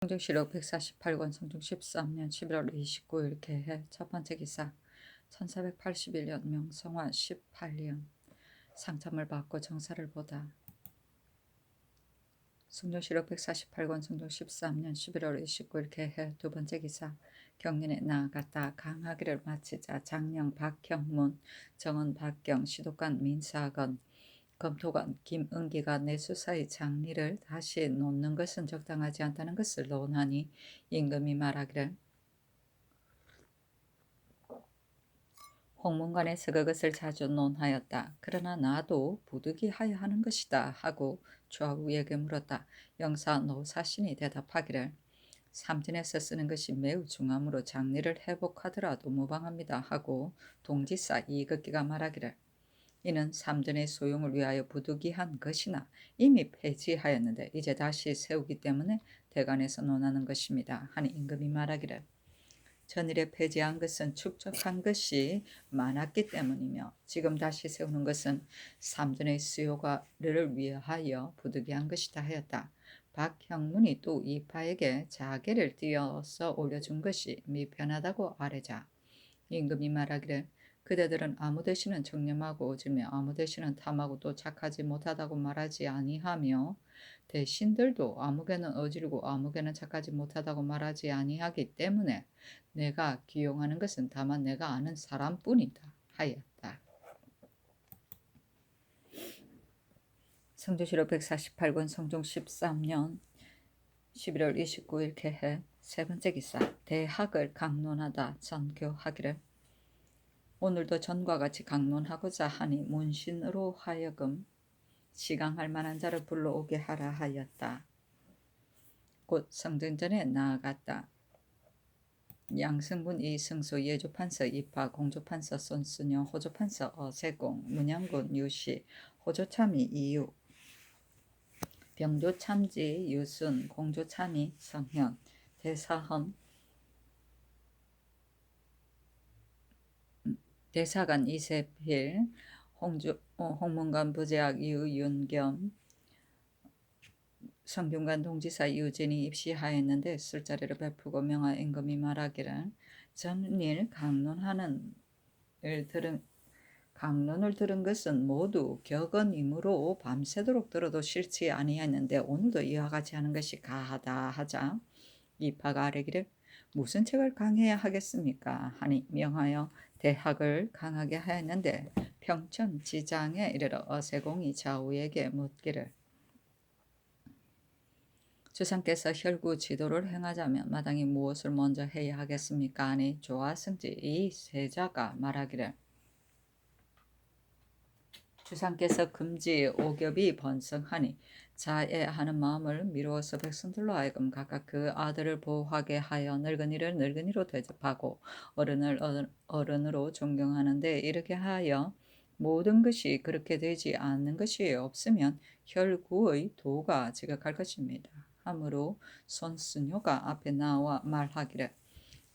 성중시록 148권 성중 13년 11월 29일 개해 첫 번째 기사 1481년 명성화 18년 상참을 받고 정사를 보다. 성중시록 148권 성중 13년 11월 29일 개해 두 번째 기사 경륜에 나아갔다. 강하기를 마치자 장령 박형문 정원 박경 시독관 민사건 검토관 김은기가 내수사의 장리를 다시 놓는 것은 적당하지 않다는 것을 논하니 임금이 말하기를 홍문관에서 그것을 자주 논하였다. 그러나 나도 부득이하여 하는 것이다 하고 좌우에게 물었다. 영사 노사신이 대답하기를 삼진에서 쓰는 것이 매우 중함으로 장리를 회복하더라도 무방합니다 하고 동지사 이극기가 말하기를 이는 삼전의 소용을 위하여 부득이한 것이나 이미 폐지하였는데 이제 다시 세우기 때문에 대관에서 논하는 것입니다 하니 임금이 말하기를 전일에 폐지한 것은 축적한 것이 많았기 때문이며 지금 다시 세우는 것은 삼전의 수요를 위하여 부득이한 것이다 하였다. 박형문이 또 이파에게 자계를 띄어서 올려준 것이 미편하다고 아뢰자 임금이 말하기를 그대들은 아무 대신은 청렴하고 오지며 아무 대신은 탐하고 또 착하지 못하다고 말하지 아니하며 대신들도 아무개는 어지르고 아무개는 착하지 못하다고 말하지 아니하기 때문에 내가 기용하는 것은 다만 내가 아는 사람뿐이다 하였다. 성조시록 148권 성종 13년 11월 29일 개해 세 번째 기사 대학을 강론하다 전교하기를 오늘도 전과 같이 강론하고자 하니 문신으로 하여금 시강할 만한 자를 불러오게 하라 하였다. 곧 성전전에 나아갔다. 양승군 이승수 예조판서 이파 공조판서 손순영 호조판서 어세공 문양군 유시 호조참의 이유 병조참지 유순 공조참의 성현 대사헌 대사관 이세필 홍문관 부제학 이윤겸 성균관 동지사 이우진이 입시하였는데 술자리를 베풀고 명하 임금이 말하기를 전일 강론을 들은 것은 모두 격언이므로 밤새도록 들어도 싫지 아니하였는데 오늘도 이와 같이 하는 것이 가하다 하자 이파가 아뢰기를 무슨 책을 강해야 하겠습니까 하니 명하여 대학을 강하게 하였는데 평천 지장에 이르러 어세공이 좌우에게 묻기를 주상께서 혈구 지도를 행하자면 마땅히 무엇을 먼저 해야 하겠습니까 하니 조화승지 이 세자가 말하기를 주상께서 금지 오겹이 번성하니 자애하는 마음을 미루어서 백성들로 하여금 각각 그 아들을 보호하게 하여 늙은이를 늙은이로 대접하고 어른을 어른으로 존경하는데 이렇게 하여 모든 것이 그렇게 되지 않는 것이 없으면 혈구의 도가 지극할 것입니다. 하므로 손순효가 앞에 나와 말하기를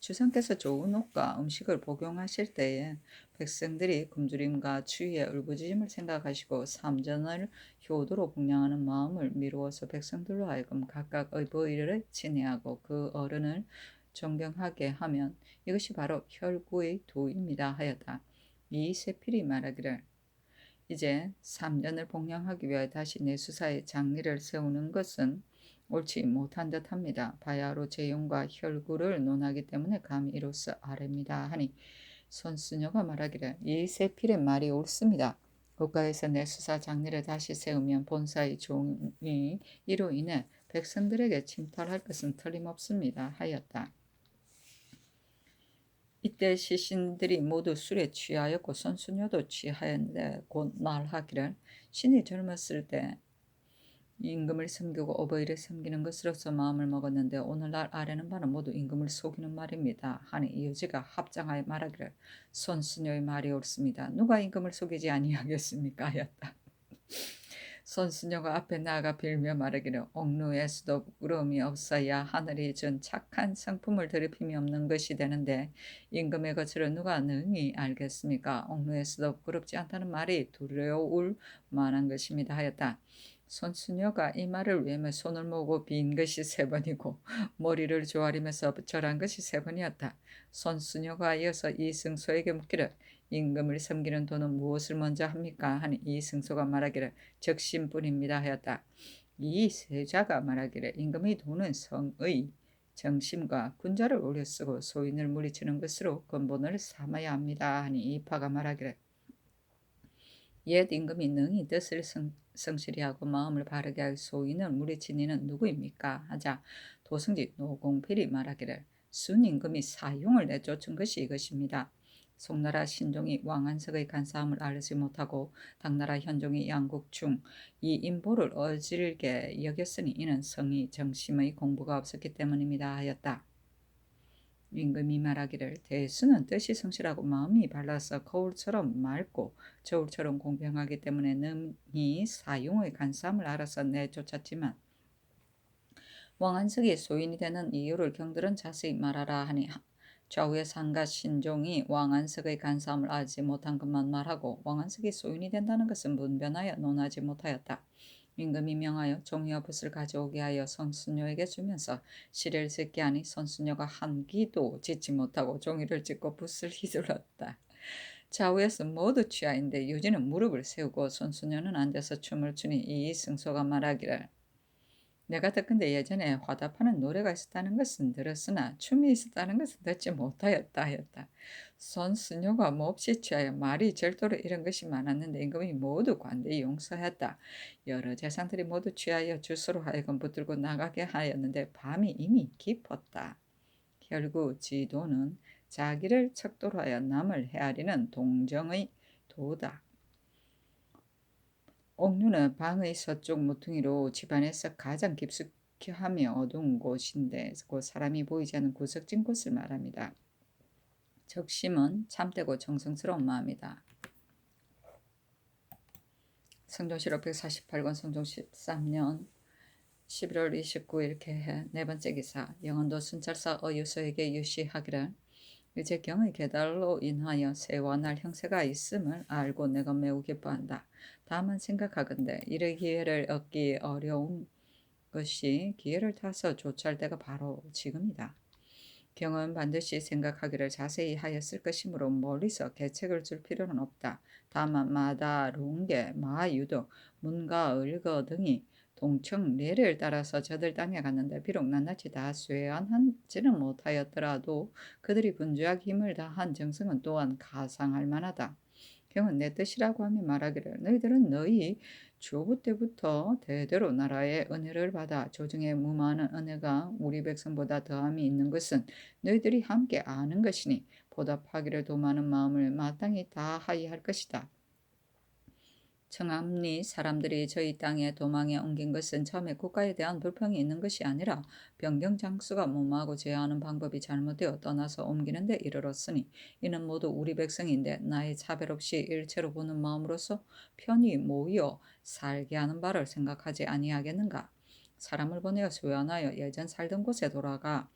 주상께서 좋은 옷과 음식을 복용하실 때에 백성들이 굶주림과 추위의 울부짖음을 생각하시고 삼전을 효도로 복양하는 마음을 미루어서 백성들로 하여금 각각 의보의를 친애하고 그 어른을 존경하게 하면 이것이 바로 혈구의 도입니다 하였다. 이 세필이 말하기를 이제 삼전을 복양하기 위하여 다시 내수사의 장리를 세우는 것은 옳지 못한 듯합니다. 바야흐로 재용과 혈구를 논하기 때문에 감히 이로써 아뢰입니다 하니 손순효가 말하기를 이 세필의 말이 옳습니다. 국가에서 내수사 장리를 다시 세우면 본사의 종이 이로 인해 백성들에게 침탈할 것은 틀림없습니다 하였다. 이때 시신들이 모두 술에 취하였고 손순효도 취하였는데 곧 말하기를 신이 젊었을 때 임금을 섬기고 어버이를 섬기는 것으로서 마음을 먹었는데 오늘날 아뢰는 바는 모두 임금을 속이는 말입니다 하니 이유지가 합장하여 말하기를 손순효의 말이 옳습니다. 누가 임금을 속이지 아니하겠습니까 하였다. 손순효가 앞에 나아가 빌며 말하기를 옥루에서도 부끄러움이 없어야 하늘이 준 착한 성품을 더럽힘이 없는 것이 되는데 임금의 거처를 누가 능히 알겠습니까? 옥루에서도 부끄럽지 않다는 말이 두려울 만한 것입니다 하였다. 손수녀가 이 말을 위하며 손을 모으고 빈 것이 3번이고 머리를 조아리면서 절한 것이 3번이었다. 손수녀가 이어서 이승소에게 묻기를 임금을 섬기는 도는 무엇을 먼저 합니까? 하니 이승소가 말하기를 적심뿐입니다 하였다. 이 세자가 말하기를 임금의 도는 성의, 정심과 군자를 올려 쓰고 소인을 물리치는 것으로 근본을 삼아야 합니다 하니 이파가 말하기를 옛 임금이 능히 뜻을 성실히 하고 마음을 바르게 할 소인을 물리친 이는 누구입니까? 하자 도승지 노공필이 말하기를 순 임금이 사용을 내쫓은 것이 이것입니다. 송나라 신종이 왕안석의 간사함을 알지 못하고 당나라 현종이 양국중 이 인보를 어질게 여겼으니 이는 성의 정심의 공부가 없었기 때문입니다 하였다. 임금이 말하기를 대수는 뜻이 성실하고 마음이 발라서 거울처럼 맑고 저울처럼 공평하기 때문에 능히 사용의 간사함을 알아서 내쫓았지만 왕안석이 소인이 되는 이유를 경들은 자세히 말하라 하니 좌우의 상가 신종이 왕안석의 간사함을 알지 못한 것만 말하고 왕안석이 소인이 된다는 것은 문변하여 논하지 못하였다. 임금이 명하여 종이와 붓을 가져오게 하여 선수녀에게 주면서 시를 짓게 하니 선수녀가 한 기도 짓지 못하고 종이를 찢고 붓을 휘둘렀다. 좌우에서 모두 취하인데 유진은 무릎을 세우고 선수녀는 앉아서 춤을 추니 이승소가 말하기를 내가 듣건대 예전에 화답하는 노래가 있었다는 것은 들었으나 춤이 있었다는 것은 듣지 못하였다 하였다. 손수녀가 몹시 취하여 말이 절도로 이런 것이 많았는데 임금이 모두 관대히 용서하였다. 여러 재상들이 모두 취하여 주소로 하여금 붙들고 나가게 하였는데 밤이 이미 깊었다. 결국 지도는 자기를 척도로 하여 남을 헤아리는 동정의 도다. 옥류는 방의 서쪽 모퉁이로 집안에서 가장 깊숙이 하며 어두운 곳인데 곧 사람이 보이지 않는 구석진 곳을 말합니다. 적심은 참되고 정성스러운 마음이다. 성종실 548권 성종 13년 11월 29일 개해 네 번째 기사 영원도 순찰사 어유소에게 유시하기를 이제 경의 계달로 인하여 새와 날 형세가 있음을 알고 내가 매우 기뻐한다. 다만 생각하건대 이를 기회를 얻기 어려운 것이 기회를 타서 조치할 때가 바로 지금이다. 경은 반드시 생각하기를 자세히 하였을 것이므로 멀리서 계책을 줄 필요는 없다. 다만 마다, 룽게, 마유도, 문가, 을거 등이 동청 내를 따라서 저들 땅에 갔는데 비록 낱낱이 다 쇠안하지는 못하였더라도 그들이 분주하게 힘을 다한 정성은 또한 가상할 만하다. 경은 내 뜻이라고 하며 말하기를 너희들은 너희 주부 때부터 대대로 나라의 은혜를 받아 조정에 무마하는 은혜가 우리 백성보다 더함이 있는 것은 너희들이 함께 아는 것이니 보답하기를 도마는 마음을 마땅히 다하여 할 것이다. 청암리 사람들이 저희 땅에 도망에 옮긴 것은 처음에 국가에 대한 불평이 있는 것이 아니라 변경 장수가 무마하고 제어하는 방법이 잘못되어 떠나서 옮기는 데 이르렀으니 이는 모두 우리 백성인데 나의 차별 없이 일체로 보는 마음으로서 편히 모여 살게 하는 바를 생각하지 아니하겠는가. 사람을 보내어 소환하여 예전 살던 곳에 돌아가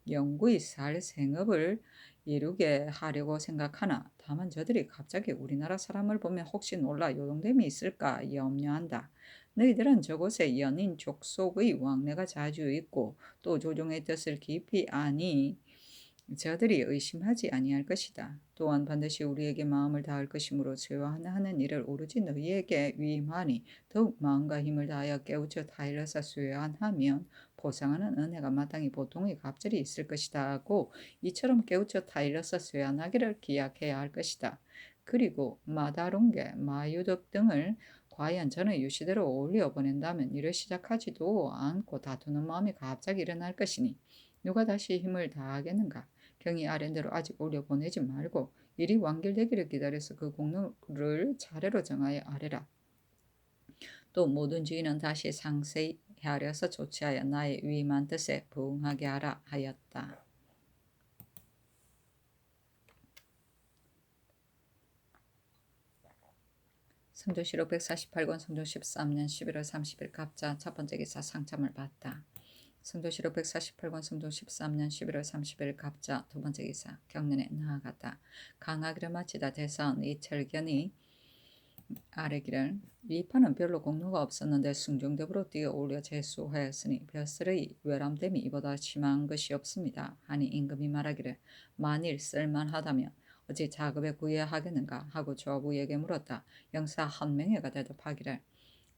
영구히 살 생업을 이루게 하려고 생각하나 다만 저들이 갑자기 우리나라 사람을 보면 혹시 놀라 요동됨이 있을까 염려한다. 너희들은 저곳에 연인 족속의 왕래가 자주 있고 또 조종의 뜻을 깊이 아니 저들이 의심하지 아니할 것이다. 또한 반드시 우리에게 마음을 다할 것이므로 죄와 하는 일을 오로지 너희에게 위임하니 더욱 마음과 힘을 다하여 깨우쳐 타일러서 수여하면 보상하는 은혜가 마땅히 보통의 갑절이 있을 것이다 하고 이처럼 깨우쳐 타일러서 수여하기를 기약해야 할 것이다. 그리고 마다롱게, 마유덕 등을 과연 전의 유시대로 올려 보낸다면 일을 시작하지도 않고 다투는 마음이 갑자기 일어날 것이니 누가 다시 힘을 다하겠는가? 경이 아랜대로 아직 올려보내지 말고 일이 완결되기를 기다려서 그 공로를 차례로 정하여 아뢰라. 또 모든 주인은 다시 상세히 헤아려서 조치하여 나의 위임한 뜻에 부응하게 하라 하였다. 성조실 548권 성종 13년 11월 30일 갑자 첫 번째 기사 상참을 받다. 성조실 548권 성종 13년 11월 30일 갑자 두 번째 기사 경륜에 나아갔다. 강하기를 마치다 대선 이철견이 아뢰기를 이 판은 별로 공로가 없었는데 숭종대부로 뛰어올려 제수하였으니 벼슬의 외람됨이 이보다 심한 것이 없습니다. 하니 임금이 말하기를 만일 쓸만하다면 어찌 작업에 구해야 하겠는가 하고 조부에게 물었다. 영사 한 명회가 대답하기를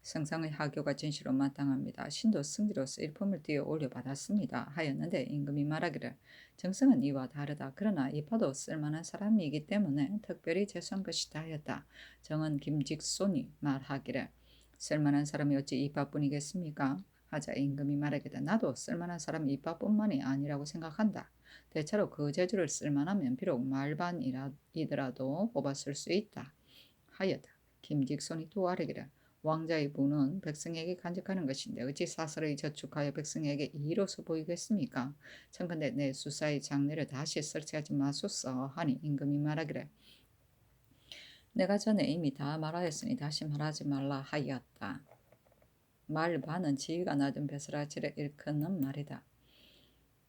성상의 하교가 진실로 마땅합니다. 신도 승리로서 일품을 띄어 올려받았습니다. 하였는데 임금이 말하기를 정성은 이와 다르다. 그러나 이파도 쓸만한 사람이기 때문에 특별히 제수한 것이다 하였다. 정은 김직손이 말하기를 쓸만한 사람이 어찌 이파뿐이겠습니까? 하자 임금이 말하기를 나도 쓸만한 사람이 이파뿐만이 아니라고 생각한다. 대체로 그 재주를 쓸만하면 비록 말반이더라도 뽑았을 수 있다. 하였다. 김직손이 또 아뢰기를 왕자의 부는 백성에게 간직하는 것인데 어찌 사설의 저축하여 백성에게 이로서 보이겠습니까? 청컨대 내 수사의 장례를 다시 설치하지 마소서 하니 임금이 말하기를 내가 전에 이미 다 말하였으니 다시 말하지 말라 하였다. 말반은 지위가 낮은 베스라치를 일컫는 말이다.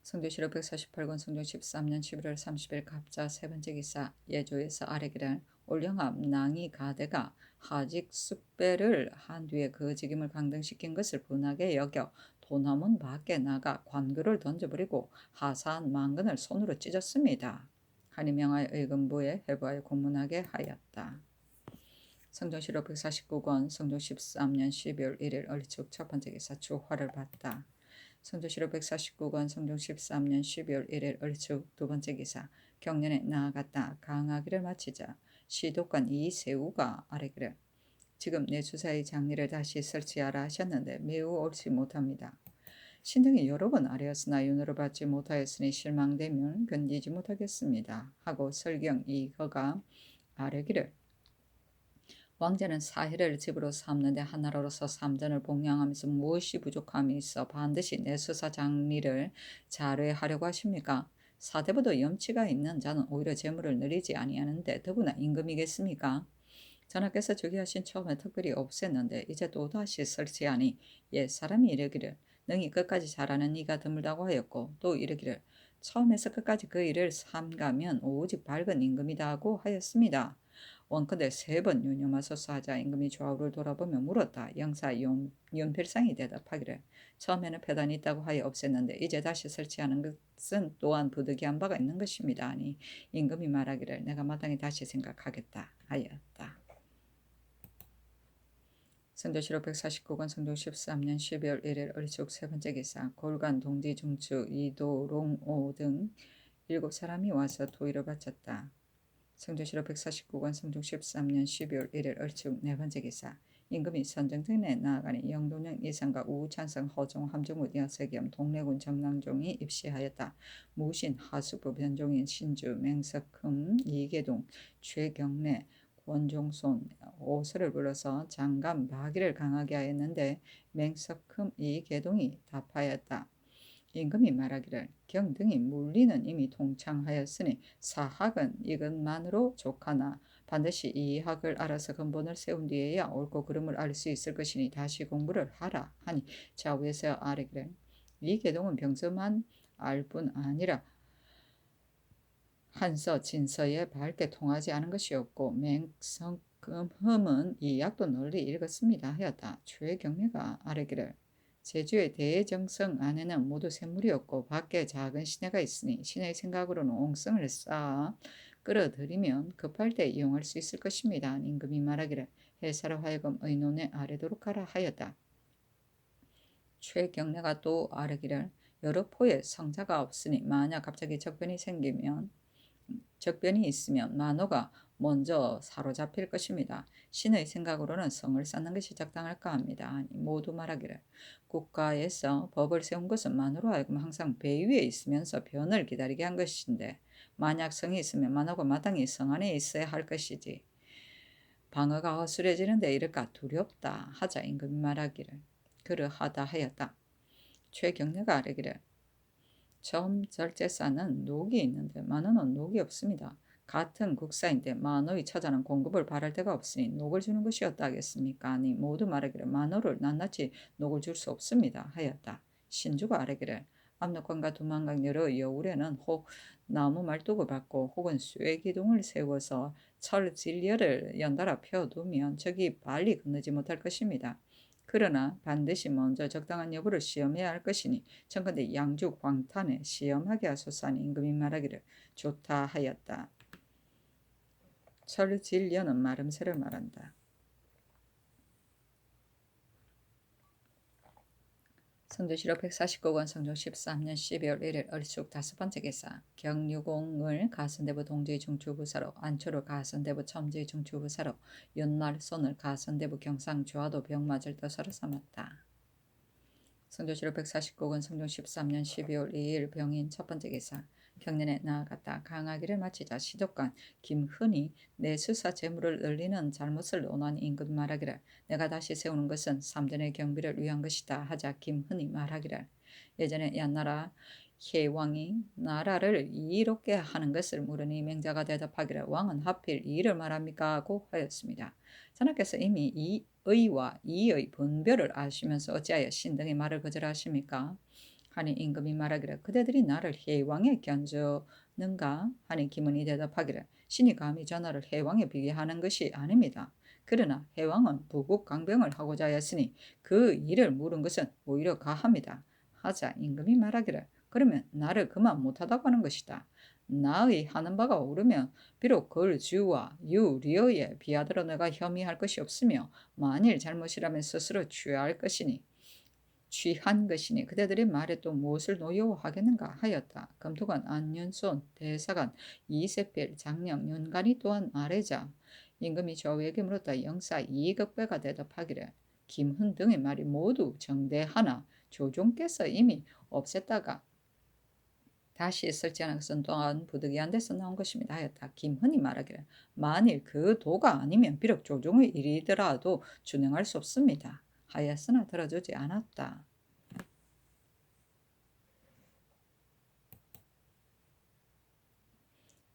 성조실록 148권 성종 13년 11월 30일 갑자 세 번째 기사 예조에서 아래기를 올영합 낭이 가대가 하직 숙배를 한 뒤에 그 직임을 강등시킨 것을 분하게 여겨 도남은 밖에 나가 관교를 던져버리고 하사한 만근을 손으로 찢었습니다. 하니 명하여 의금부에 해부하여 공문하게 하였다. 성종실록 149권 성종 13년 12월 1일 얼추 첫 번째 기사 주화를 받다. 성조실록 149권 성종 13년 12월 1일 얼추 두 번째 기사 경년에 나아갔다. 강하기를 마치자 시독관 이세우가 아뢰기를 지금 내 주사의 장례를 다시 설치하라 하셨는데 매우 옳지 못합니다. 신등이 여러 번 아뢰었으나 윤호를 받지 못하였으니 실망되면 견디지 못하겠습니다. 하고 설경 이거가 아뢰기를 왕자는 사해를 집으로 삼는데 한나라로서 삼전을 봉양하면서 무엇이 부족함이 있어 반드시 내 수사 장리를 자뢰하려고 하십니까? 사대보다 염치가 있는 자는 오히려 재물을 늘리지 아니하는데 더구나 임금이겠습니까? 전하께서 즉위하신 처음에 특별히 없앴는데 이제 또다시 설치하니 옛 사람이 이르기를 능히 끝까지 잘하는 이가 드물다고 하였고 또 이르기를 처음에서 끝까지 그 일을 삼가면 오직 밝은 임금이다 하고 하였습니다. 원컨대 세 번 유념하소서 하자 임금이 좌우를 돌아보며 물었다. 영사 윤필상이 대답하기를 처음에는 폐단이 있다고 하여 없앴는데 이제 다시 설치하는 것은 또한 부득이한 바가 있는 것입니다. 아니 임금이 말하기를 내가 마땅히 다시 생각하겠다 하였다. 성조실록 149권 성종 13년 12월 1일 어리숙 세 번째 기사 골간 동지 중추 이도롱오 등 7사람이 와서 도의를 바쳤다. 성조실록 149권 성종 13년 12월 1일 얼추 네 번째 기사 임금이 선정등에 나아가니 영동령 이상과 우찬성 허종 함정무 여세겸 동래군 정랑종이 입시하였다. 무신 하수부 변종인 신주 맹석흠 이계동 최경래 권종손 오서를 불러서 장감 마기를 강하게 하였는데 맹석흠 이계동이 답하였다. 임금이 말하기를 경등이 물리는 이미 동창하였으니 사학은 이것만으로 족하나 반드시 이 학을 알아서 근본을 세운 뒤에야 옳고 그름을 알 수 있을 것이니 다시 공부를 하라 하니 좌우에서 아뢰기를 이 계동은 병서만 알 뿐 아니라 한서 진서에 밝게 통하지 않은 것이 없고 맹성금흠은 이 약도 널리 읽었습니다 하였다. 최경래가 아뢰기를 제주의 대정성 안에는 모두 샘물이었고 밖에 작은 시내가 있으니 시내의 생각으로는 옹성을 쌓아 끌어들이면 급할 때 이용할 수 있을 것입니다. 임금이 말하기를 해사로 하여금 의논에 아뢰도록 하라 하였다. 최경래가 또 아뢰기를 여러 포의 성자가 없으니 만약 갑자기 적변이 있으면 만호가 먼저 사로잡힐 것입니다. 신의 생각으로는 성을 쌓는 것이 적당할까 합니다. 아니 모두 말하기를 국가에서 법을 세운 것은 만호로 하여금 항상 배 위에 있으면서 변을 기다리게 한 것인데 만약 성이 있으면 만호가 마땅히 성 안에 있어야 할 것이지 방어가 허술해지는데 이럴까 두렵다 하자 임금이 말하기를 그러하다 하였다. 최경래가 아뢰기를 점절제사는 녹이 있는데 만호는 녹이 없습니다. 같은 국사인데 만호의 처자는 공급을 바랄 데가 없으니 녹을 주는 것이었다 하겠습니까? 아니 모두 말하기를 만호를 낱낱이 녹을 줄 수 없습니다 하였다. 신주가 아뢰기를 압록강과 두만강 여러 여울에는 혹 나무 말뚝을 박고 혹은 쇠 기둥을 세워서 철 진려를 연달아 펴두면 적이 빨리 건너지 못할 것입니다. 그러나 반드시 먼저 적당한 여부를 시험해야 할 것이니 청컨대 양주 광탄에 시험하게 하소서 하니 임금이 말하기를 좋다 하였다. 철 진려는 마름새를 말한다. 성조실록 149권 성종 13년 12월 1일 얼축 5번째 기사 경유공을 가선대부 동지의 중추부사로 안초를 가선대부 첨지의 중추부사로 윤날손을 가선대부 경상주화도 병마절도사로 삼았다. 성조실록 149권 성종 13년 12월 2일 병인 첫번째 기사 경년에 나아갔다. 강하기를 마치자 시독관 김흔이 내 수사 재물을 늘리는 잘못을 논한 임금 말하기를 내가 다시 세우는 것은 삼전의 경비를 위한 것이다 하자 김흔이 말하기를 예전에 옛나라 혜왕이 나라를 이롭게 하는 것을 물으니 맹자가 대답하기를 왕은 하필 이를 말합니까 하고 하였습니다. 전하께서 이미 이 의와 이의 분별을 아시면서 어찌하여 신등의 말을 거절하십니까? 하니 임금이 말하기를 그대들이 나를 혜왕에 견주는가? 하니 김은이 대답하기를 신이 감히 전하를 혜왕에 비교하는 것이 아닙니다. 그러나 혜왕은 부국 강병을 하고자 하였으니 그 일을 물은 것은 오히려 가합니다. 하자 임금이 말하기를 그러면 나를 그만 못하다고 하는 것이다. 나의 하는 바가 옳으면 비록 그 주와 유리어에 비하더러 내가 혐의할 것이 없으며 만일 잘못이라면 스스로 취한 것이니 그대들의 말에 또 무엇을 노여워하겠는가 하였다. 검토관 안윤손 대사관 이세필 장령 윤관이 또한 말하자 임금이 저에게 물었다. 영사 이극배가 대답하기를 김흔 등의 말이 모두 정대하나 조종께서 이미 없앴다가 다시 설치하는 것은 또한 부득이한 데서 나온 것입니다 하였다. 김흔이 말하기를 만일 그 도가 아니면 비록 조종의 일이더라도 준행할 수 없습니다 하였으나 들어주지 않았다.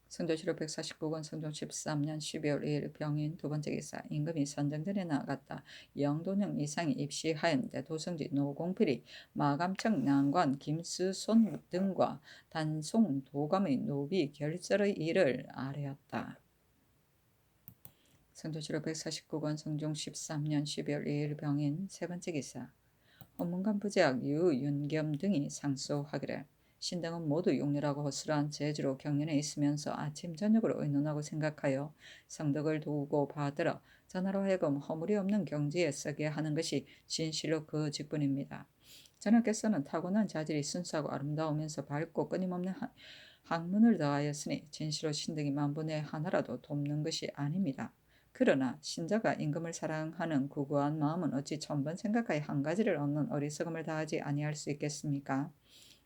성조실록 149권 성종 13년 12월 2일 병인 두번째 기사 임금이 선정전에 나갔다. 영도령 이상이 입시하였는데 도성지 노공필이 마감청 난관 김수손 등과 단송 도감의 노비 결설의 일을 아뢰었다. 성조실록 149권 성종 13년 12월 2일 병인 세번째 기사 헌문관 부재학 유윤겸 등이 상소하기를 신등은 모두 용렬하고 허술한 재주로 경연에 있으면서 아침 저녁으로 의논하고 생각하여 성덕을 두고 받들어 전하로 하여금 허물이 없는 경지에 서게 하는 것이 진실로 그 직분입니다. 전하께서는 타고난 자질이 순수하고 아름다우면서 밝고 끊임없는 학문을 더하였으니 진실로 신등이 만분의 하나라도 돕는 것이 아닙니다. 그러나 신자가 임금을 사랑하는 구구한 마음은 어찌 천번 생각하여 한 가지를 얻는 어리석음을 다하지 아니할 수 있겠습니까?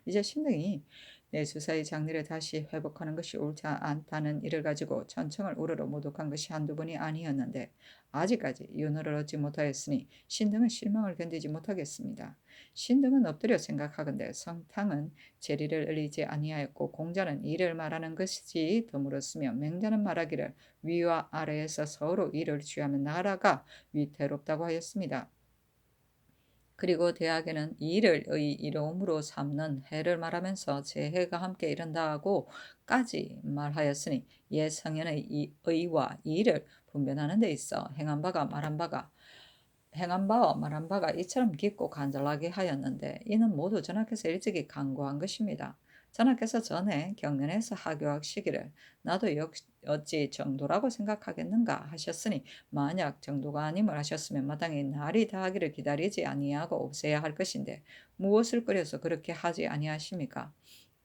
이제 신등이 내수사의 장리를 다시 회복하는 것이 옳지 않다는 일을 가지고 천청을 우러러 모독한 것이 한두 번이 아니었는데 아직까지 윤허를 얻지 못하였으니 신등은 실망을 견디지 못하겠습니다. 신등은 엎드려 생각하건대 성탕은 재리를 을리지 아니하였고 공자는 이를 말하는 것이지 드물었으며 맹자는 말하기를 위와 아래에서 서로 이를 취하면 나라가 위태롭다고 하였습니다. 그리고 대학에는 이를 의 이로움으로 삼는 해를 말하면서 재해가 함께 이른다고까지 말하였으니 옛 성현의 이 의와 이를 분별하는 데 있어 행한 바와 말한 바가 이처럼 깊고 간절하게 하였는데 이는 모두 전하께서 일찍이 강구한 것입니다. 전하께서 전에 경연에서 하교학 시기를 나도 어찌 정도라고 생각하겠는가 하셨으니 만약 정도가 아님을 하셨으면 마땅히 날이 다하기를 기다리지 아니하고 없애야 할 것인데 무엇을 끓여서 그렇게 하지 아니하십니까?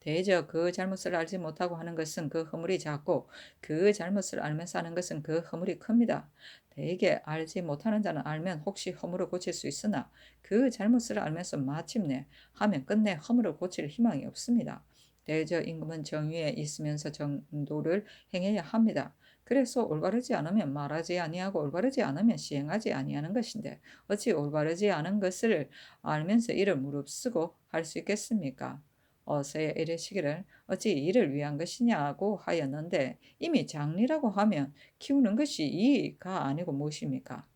대저 그 잘못을 알지 못하고 하는 것은 그 허물이 작고 그 잘못을 알면서 하는 것은 그 허물이 큽니다. 대개 알지 못하는 자는 알면 혹시 허물을 고칠 수 있으나 그 잘못을 알면서 마침내 하면 끝내 허물을 고칠 희망이 없습니다. 대저 임금은 정위에 있으면서 정도를 행해야 합니다. 그래서 올바르지 않으면 말하지 아니하고 올바르지 않으면 시행하지 아니하는 것인데 어찌 올바르지 않은 것을 알면서 이를 무릅쓰고 할 수 있겠습니까? 어서야 이르시기를 어찌 이를 위한 것이냐고 하였는데 이미 장리라고 하면 키우는 것이 이가 아니고 무엇입니까?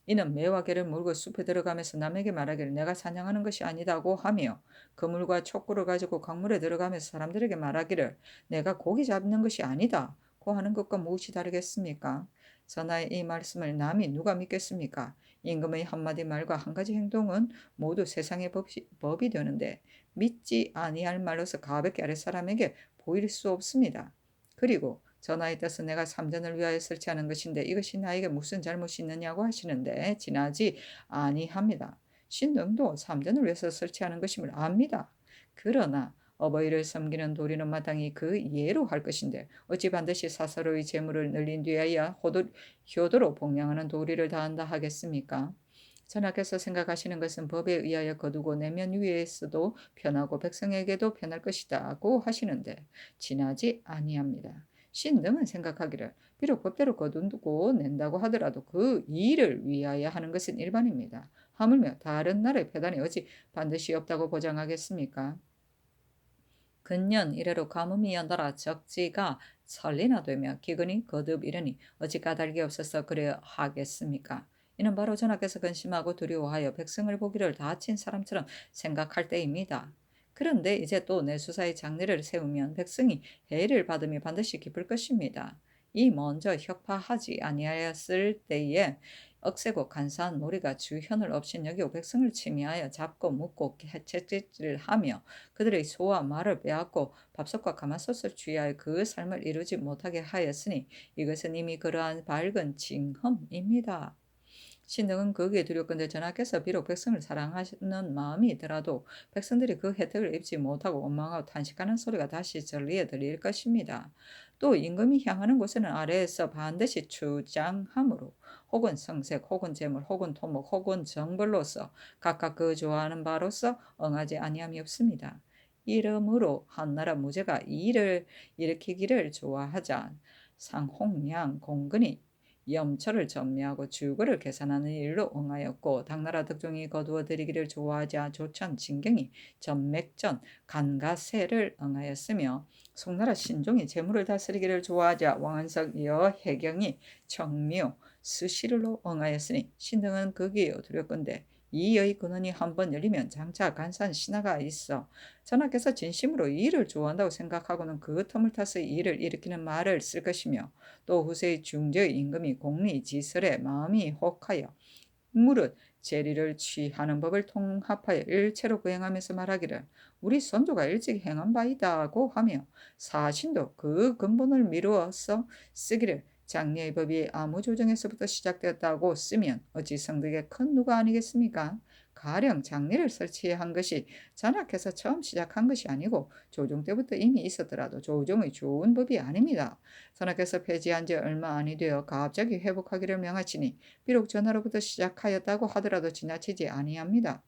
이는 매와 개를 몰고 숲에 들어가면서 남에게 말하기를 내가 사냥하는 것이 아니다고 하며 그물과 촉구를 가지고 강물에 들어가면서 사람들에게 말하기를 내가 고기 잡는 것이 아니다 고 하는 것과 무엇이 다르겠습니까? 저나의 이 말씀을 남이 누가 믿겠습니까? 임금의 한마디 말과 한 가지 행동은 모두 세상의 법이 되는데 믿지 아니할 말로서 가볍게 아랫사람에게 보일 수 없습니다. 그리고 전하의 뜻은 내가 삼전을 위하여 설치하는 것인데 이것이 나에게 무슨 잘못이 있느냐고 하시는데 지나지 아니합니다. 신등도 삼전을 위해서 설치하는 것임을 압니다. 그러나 어버이를 섬기는 도리는 마땅히 그 예로 할 것인데 어찌 반드시 사서로의 재물을 늘린 뒤에야 효도로 복양하는 도리를 다한다 하겠습니까? 전하께서 생각하시는 것은 법에 의하여 거두고 내면 위에서도 편하고 백성에게도 편할 것이다고 하시는데 지나지 아니합니다. 신등은 생각하기를 비록 법대로 거두고 낸다고 하더라도 그 일을 위하여 하는 것은 일반입니다. 하물며 다른 나라의 패단이 어찌 반드시 없다고 보장하겠습니까? 근년 이래로 가뭄이 연달아 적지가 설리나 되며 기근이 거듭 이르니 어찌 까닭이 없어서 그래 하겠습니까? 이는 바로 전하께서 근심하고 두려워하여 백성을 보기를 다친 사람처럼 생각할 때입니다. 그런데 이제 또 내수사의 장례를 세우면 백성이 해를 받으며 반드시 기쁠 것입니다. 이 먼저 혁파하지 아니하였을 때에 억세고 간사한 무리가 주현을 업신여기고 백성을 침해하여 잡고 묻고 채찍질을 하며 그들의 소와 말을 빼앗고 밥솥과 가마솥을 취하여 그 삶을 이루지 못하게 하였으니 이것은 이미 그러한 밝은 징흠입니다. 신등은 거기에 두렵건대 전하께서 비록 백성을 사랑하는 마음이 있더라도 백성들이 그 혜택을 입지 못하고 원망하고 탄식하는 소리가 다시 전리에 들릴 것입니다. 또 임금이 향하는 곳에는 아래에서 반드시 주장함으로 혹은 성색 혹은 재물 혹은 토목 혹은 정벌로서 각각 그 좋아하는 바로서 응하지 아니함이 없습니다. 이러므로 한나라 무제가 이 일을 일으키기를 좋아하자 상홍량 공근이 염초를 전매하고 주거를 계산하는 일로 응하였고 당나라 득종이 거두어 들이기를 좋아하자 조천 진경이 전맥전 간가세를 응하였으며 송나라 신종이 재물을 다스리기를 좋아하자 왕은석 여해경이 청묘 스시를로 응하였으니 신등은 거기에 두렵건대 이 여의 근원이 한번 열리면 장차 간사한 신하가 있어 전하께서 진심으로 이 일을 좋아한다고 생각하고는 그 틈을 타서 이 일을 일으키는 말을 쓸 것이며 또 후세의 중저의 임금이 공리지설에 마음이 혹하여 무릇 제리를 취하는 법을 통합하여 일체로 거행하면서 말하기를 우리 선조가 일찍 행한 바이다고 하며 사신도 그 근본을 미루어서 쓰기를 장례의 법이 아무 조정에서부터 시작되었다고 쓰면 어찌 성득의 큰 누가 아니겠습니까? 가령 장례를 설치한 것이 전하께서 처음 시작한 것이 아니고 조정 때부터 이미 있었더라도 조정의 좋은 법이 아닙니다. 전하께서 폐지한 지 얼마 아니 되어 갑자기 회복하기를 명하시니 비록 전하로부터 시작하였다고 하더라도 지나치지 아니합니다.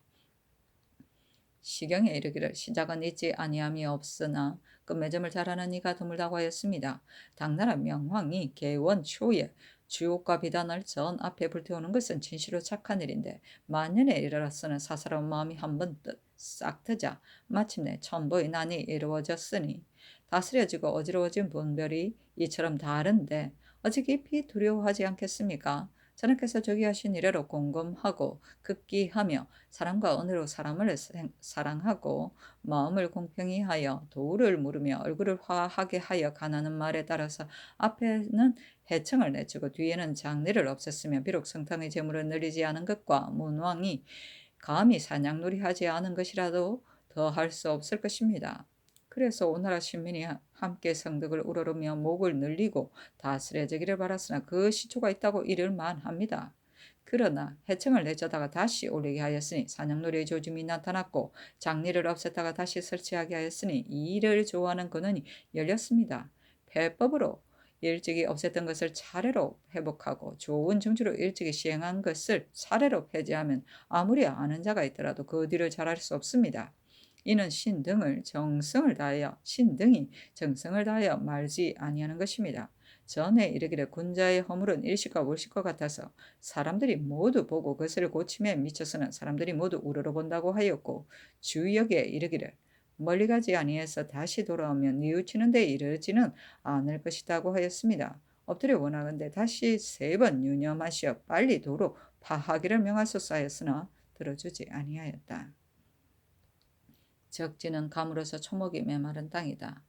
시경에 이르기를 시작은 있지 아니함이 없으나 끝맺음을 잘하는 이가 드물다고 하였습니다. 당나라 명황이 개원 초에 주옥과 비단을 전 앞에 불태우는 것은 진시로 착한 일인데 만년에 이르렀으나 사사로운 마음이 한번 싹 트자 마침내 천보의 난이 이루어졌으니 다스려지고 어지러워진 분별이 이처럼 다른데 어찌 깊이 두려워하지 않겠습니까? 전하께서 저기 하신 이래로 공검하고 극기하며 사랑과 은혜로 사람을 사랑하고 마음을 공평히 하여 도를 물으며 얼굴을 화하게 하여 가나는 말에 따라서 앞에는 해청을 내주고 뒤에는 장례를 없앴으며 비록 성탕의 재물을 늘리지 않은 것과 문왕이 감히 사냥놀이 하지 않은 것이라도 더 할 수 없을 것입니다. 그래서 오나라 신민이 함께 성덕을 우러르며 목을 늘리고 다스려지기를 바랐으나 그 시초가 있다고 이를 만합니다. 그러나 해청을 내쫓다가 다시 올리게 하였으니 사냥놀이의 조짐이 나타났고 장리를 없앴다가 다시 설치하게 하였으니 이 일을 좋아하는 근원이 열렸습니다. 폐법으로 일찍이 없앴던 것을 차례로 회복하고 좋은 정치로 일찍이 시행한 것을 차례로 폐지하면 아무리 아는 자가 있더라도 그 뒤를 잘할 수 없습니다. 이는 신등이 정성을 다하여 말지 아니하는 것입니다. 전에 이르기를 군자의 허물은 일식과 월식과 같아서 사람들이 모두 보고 그것을 고침에 미쳐서는 사람들이 모두 우러러본다고 하였고 주역에 이르기를 멀리 가지 아니해서 다시 돌아오면 뉘우치는 데 이르지는 않을 것이다고 하였습니다. 엎드려 원하건대 다시 3번 유념하시어 빨리 도로 파하기를 명하소서하였으나 들어주지 아니하였다. 적지는 감으로서 초목이 메마른 땅이다.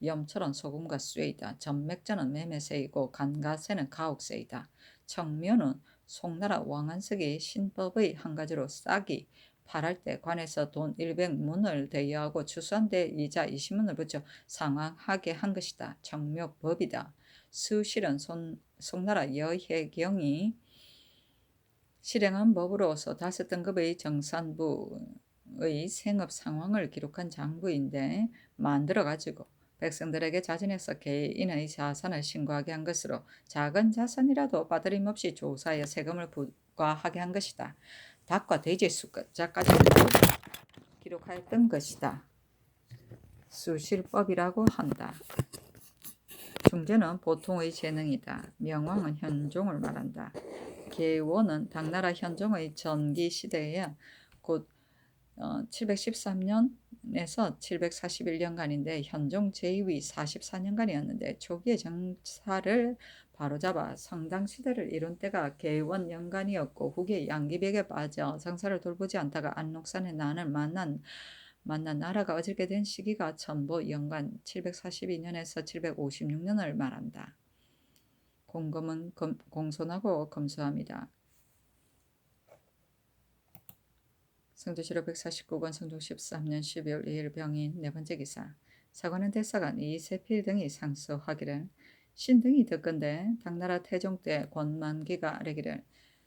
염철은 소금과 쇠이다. 전맥자는 매매새이고 간가새는 가옥새이다. 청묘는 송나라 왕안석이 신법의 한 가지로 싹이 팔할 때 관에서 돈 100문을 대여하고 추수한 데 이자 20문을 붙여 상환하게 한 것이다. 청묘법이다. 수실은 송나라 여혜경이 실행한 법으로서 5등급의 정산부의 생업 상황을 기록한 장부인데 만들어가지고 백성들에게 자진해서 개인의 자산을 신고하게 한 것으로 작은 자산이라도 빠들림없이 조사하여 세금을 부과하게 한 것이다. 닭과 돼지 숫자까지 기록하였던 것이다. 수실법이라고 한다. 중재는 보통의 재능이다. 명왕은 현종을 말한다. 계원은 당나라 현종의 전기 시대에 곧 713년에서 741년간인데 현종 제2위 44년간이었는데 초기의 정사를 바로잡아 성당시대를 이룬 때가 계원 연간이었고 후기에 양기백에 빠져 정사를 돌보지 않다가 안록산의 난을 만난 나라가 어질게 된 시기가 천보 연간 742년에서 756년을 말한다. 공검은 공손하고 검소합니다. 성조실록 149권 성종 13년 12월 2일 병인 네 번째 기사. 사관은 대사관 이세필 등이 상소하기를 신등이 듣건대 당나라 태종 때 권만기가 아뢰기를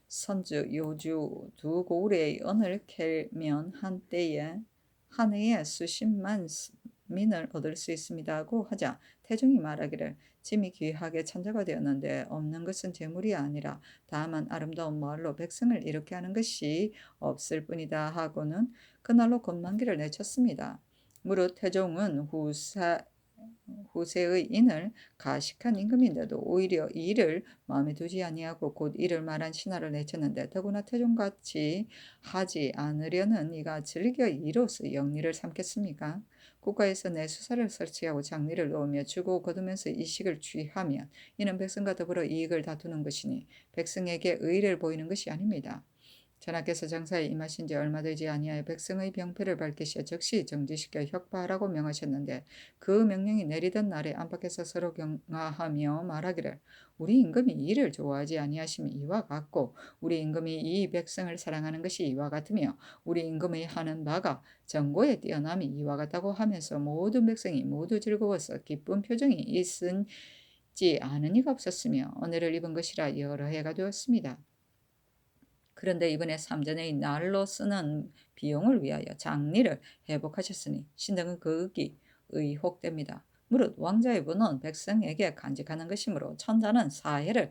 선주 요주 두 고을의 은을 캘면 한 해에 수십만 민을 얻을 수 있습니다고 하자 태종이 말하기를 짐이 귀하게 천자가 되었는데 없는 것은 재물이 아니라 다만 아름다운 말로 백성을 이롭게 하는 것이 없을 뿐이다 하고는 그날로 권만기를 내쳤습니다. 무릇 태종은 후세의 인을 가식한 임금인데도 오히려 이를 마음에 두지 아니하고 곧 이를 말한 신하를 내쳤는데 더구나 태종같이 하지 않으려는 이가 즐겨 이로써 영리를 삼겠습니까? 국가에서 내수사를 설치하고 장리를 놓으며 주고 거두면서 이식을 취하면 이는 백성과 더불어 이익을 다투는 것이니 백성에게 의를 보이는 것이 아닙니다. 전하께서 정사에 임하신 지 얼마 되지 아니하여 백성의 병폐를 밝히시어 즉시 정지시켜 혁파하라고 명하셨는데 그 명령이 내리던 날에 안팎에서 서로 경하하며 말하기를 우리 임금이 이를 좋아하지 아니하심이 이와 같고 우리 임금이 이 백성을 사랑하는 것이 이와 같으며 우리 임금의 하는 바가 정고에 뛰어남이 이와 같다고 하면서 모든 백성이 모두 즐거워서 기쁜 표정이 있은지 아는 이가 없었으며 은혜를 입은 것이라 여러 해가 되었습니다. 그런데 이번에 삼전의 날로 쓰는 비용을 위하여 장리를 회복하셨으니 신등은 극이 의혹됩니다. 무릇 왕자의 분은 백성에게 간직하는 것이므로 천자는 사해를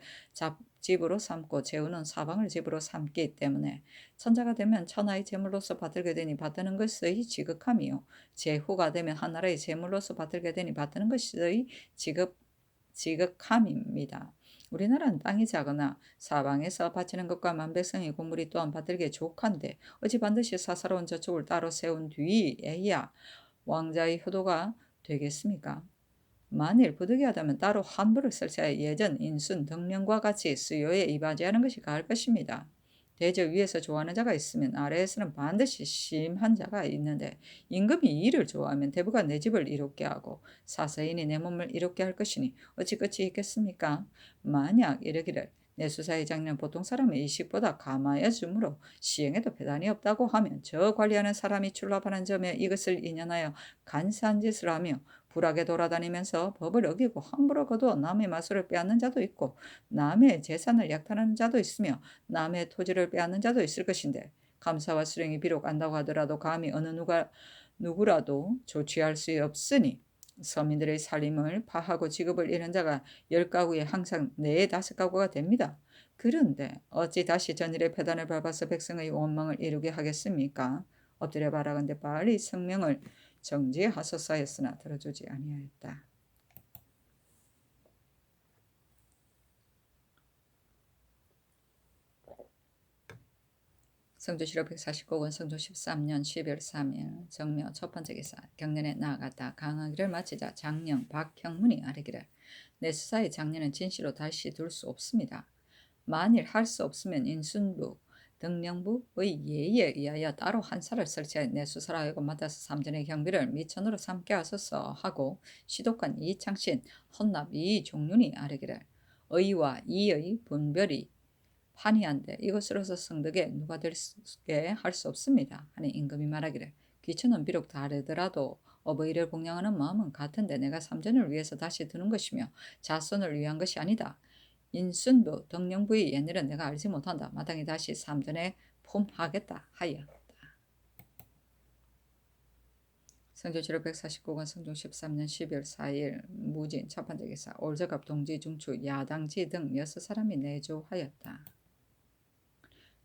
집으로 삼고 제후는 사방을 집으로 삼기 때문에 천자가 되면 천하의 제물로서 받들게 되니 받드는 것의 지극함이요 제후가 되면 하나라의 제물로서 받들게 되니 받드는 것의 지극함입니다. 우리나라는 땅이 작으나 사방에서 바치는 것과 만백성의 곡물이 또한 받들기에 족한데 어찌 반드시 사사로운 저축을 따로 세운 뒤에야 왕자의 효도가 되겠습니까? 만일 부득이하다면 따로 환부를 설치하여 예전 인순 등령과 같이 수요에 이바지하는 것이 가할 것입니다. 대저 위에서 좋아하는 자가 있으면 아래에서는 반드시 심한 자가 있는데 임금이 이를 좋아하면 대부가 내 집을 이롭게 하고 사서인이 내 몸을 이롭게 할 것이니 어찌 끝이 있겠습니까? 만약 이르기를 내 수사의 장년 보통 사람의 이식보다 감하여 주므로 시행에도 배단이 없다고 하면 저 관리하는 사람이 출납하는 점에 이것을 인연하여 간사한 짓을 하며 불하게 돌아다니면서 법을 어기고 함부로 거두어 남의 마술을 빼앗는 자도 있고 남의 재산을 약탈하는 자도 있으며 남의 토지를 빼앗는 자도 있을 것인데 감사와 수령이 비록 안다고 하더라도 감히 어느 누구라도 조치할 수 없으니 서민들의 살림을 파하고 직업을 잃은 자가 10가구에 항상 4, 5가구가 됩니다. 그런데 어찌 다시 전일의 폐단을 밟아서 백성의 원망을 이루게 하겠습니까? 엎드려 바라건대 빨리 성명을 정지하소서 했으나 들어주지 아니하였다. 성조실록 149권 성종 13년 12월 3일 정묘 첫 번째 기사. 경년에 나아갔다 강하기를 마치자 장령 박형문이 아뢰기를 내 수사의 장년은 진시로 다시 둘 수 없습니다. 만일 할 수 없으면 인순부, 등령부의 예의에 의하여 따로 한 사를 설치해 내수사로 하여금 맡아서 삼전의 경비를 미천으로 삼게 하소서 하고 시독관 이창신, 헌납 이종륜이 아뢰기를 의와 이의 분별이 판이한데 이것으로서 성덕에 누가 될게 할 수 없습니다. 하니 임금이 말하기를 귀천은 비록 다르더라도 어버이를 공양하는 마음은 같은데 내가 삼전을 위해서 다시 드는 것이며 자손을 위한 것이 아니다. 인순부, 덕령부의 옛일은 내가 알지 못한다. 마땅히 다시 삼전에 폼하겠다 하였다. 성조실록 149권 성종 13년 12월 4일 무진 첫 번째 기사 올저갑 동지 중추 야당지 등 6사람이 내조하였다.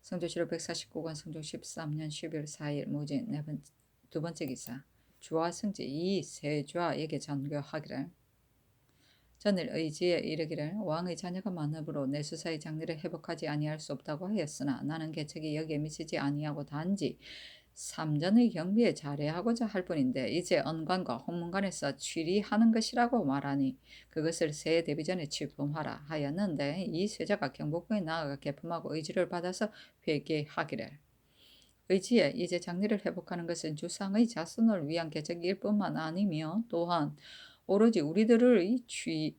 성조실록 149권 성종 13년 12월 4일 무진 두 번째 기사 주와 승지 이 세좌에게 전교하기를 전일 의지에 이르기를 왕의 자녀가 많으므로 내수사의 장례를 회복하지 아니할 수 없다고 하였으나 나는 계책이 여기에 미치지 아니하고 단지 삼전의 경비에 잘해하고자 할 뿐인데 이제 언관과 홍문관에서 취리하는 것이라고 말하니 그것을 새해 되기 전에 취품하라 하였는데 이 쇠자가 경복궁에 나아가 개품하고 의지를 받아서 회개하기를 의지에 이제 장례를 회복하는 것은 주상의 자손을 위한 계책일 뿐만 아니며 또한 오로지 우리들의 취에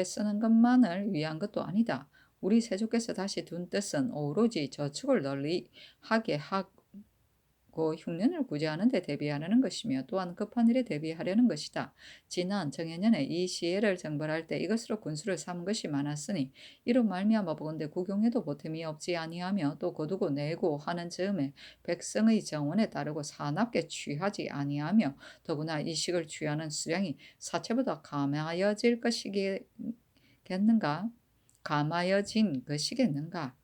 쓰는 것만을 위한 것도 아니다. 우리 세조께서 다시 둔 뜻은 오로지 저축을 널리 하게 하고 흉년을 구제하는 데 대비하려는 것이며 또한 급한 일에 대비하려는 것이다. 지난 정해년에 이 시해를 정벌할 때 이것으로 군수를 삼은 것이 많았으니 이로 말미암아 보건대 국용에도 보탬이 없지 아니하며 또 거두고 내고 하는 즈음에 백성의 정원에 따르고 사납게 취하지 아니하며 더구나 이 식을 취하는 수량이 사체보다 감하여질 것이겠는가? 감하여진 것이겠는가?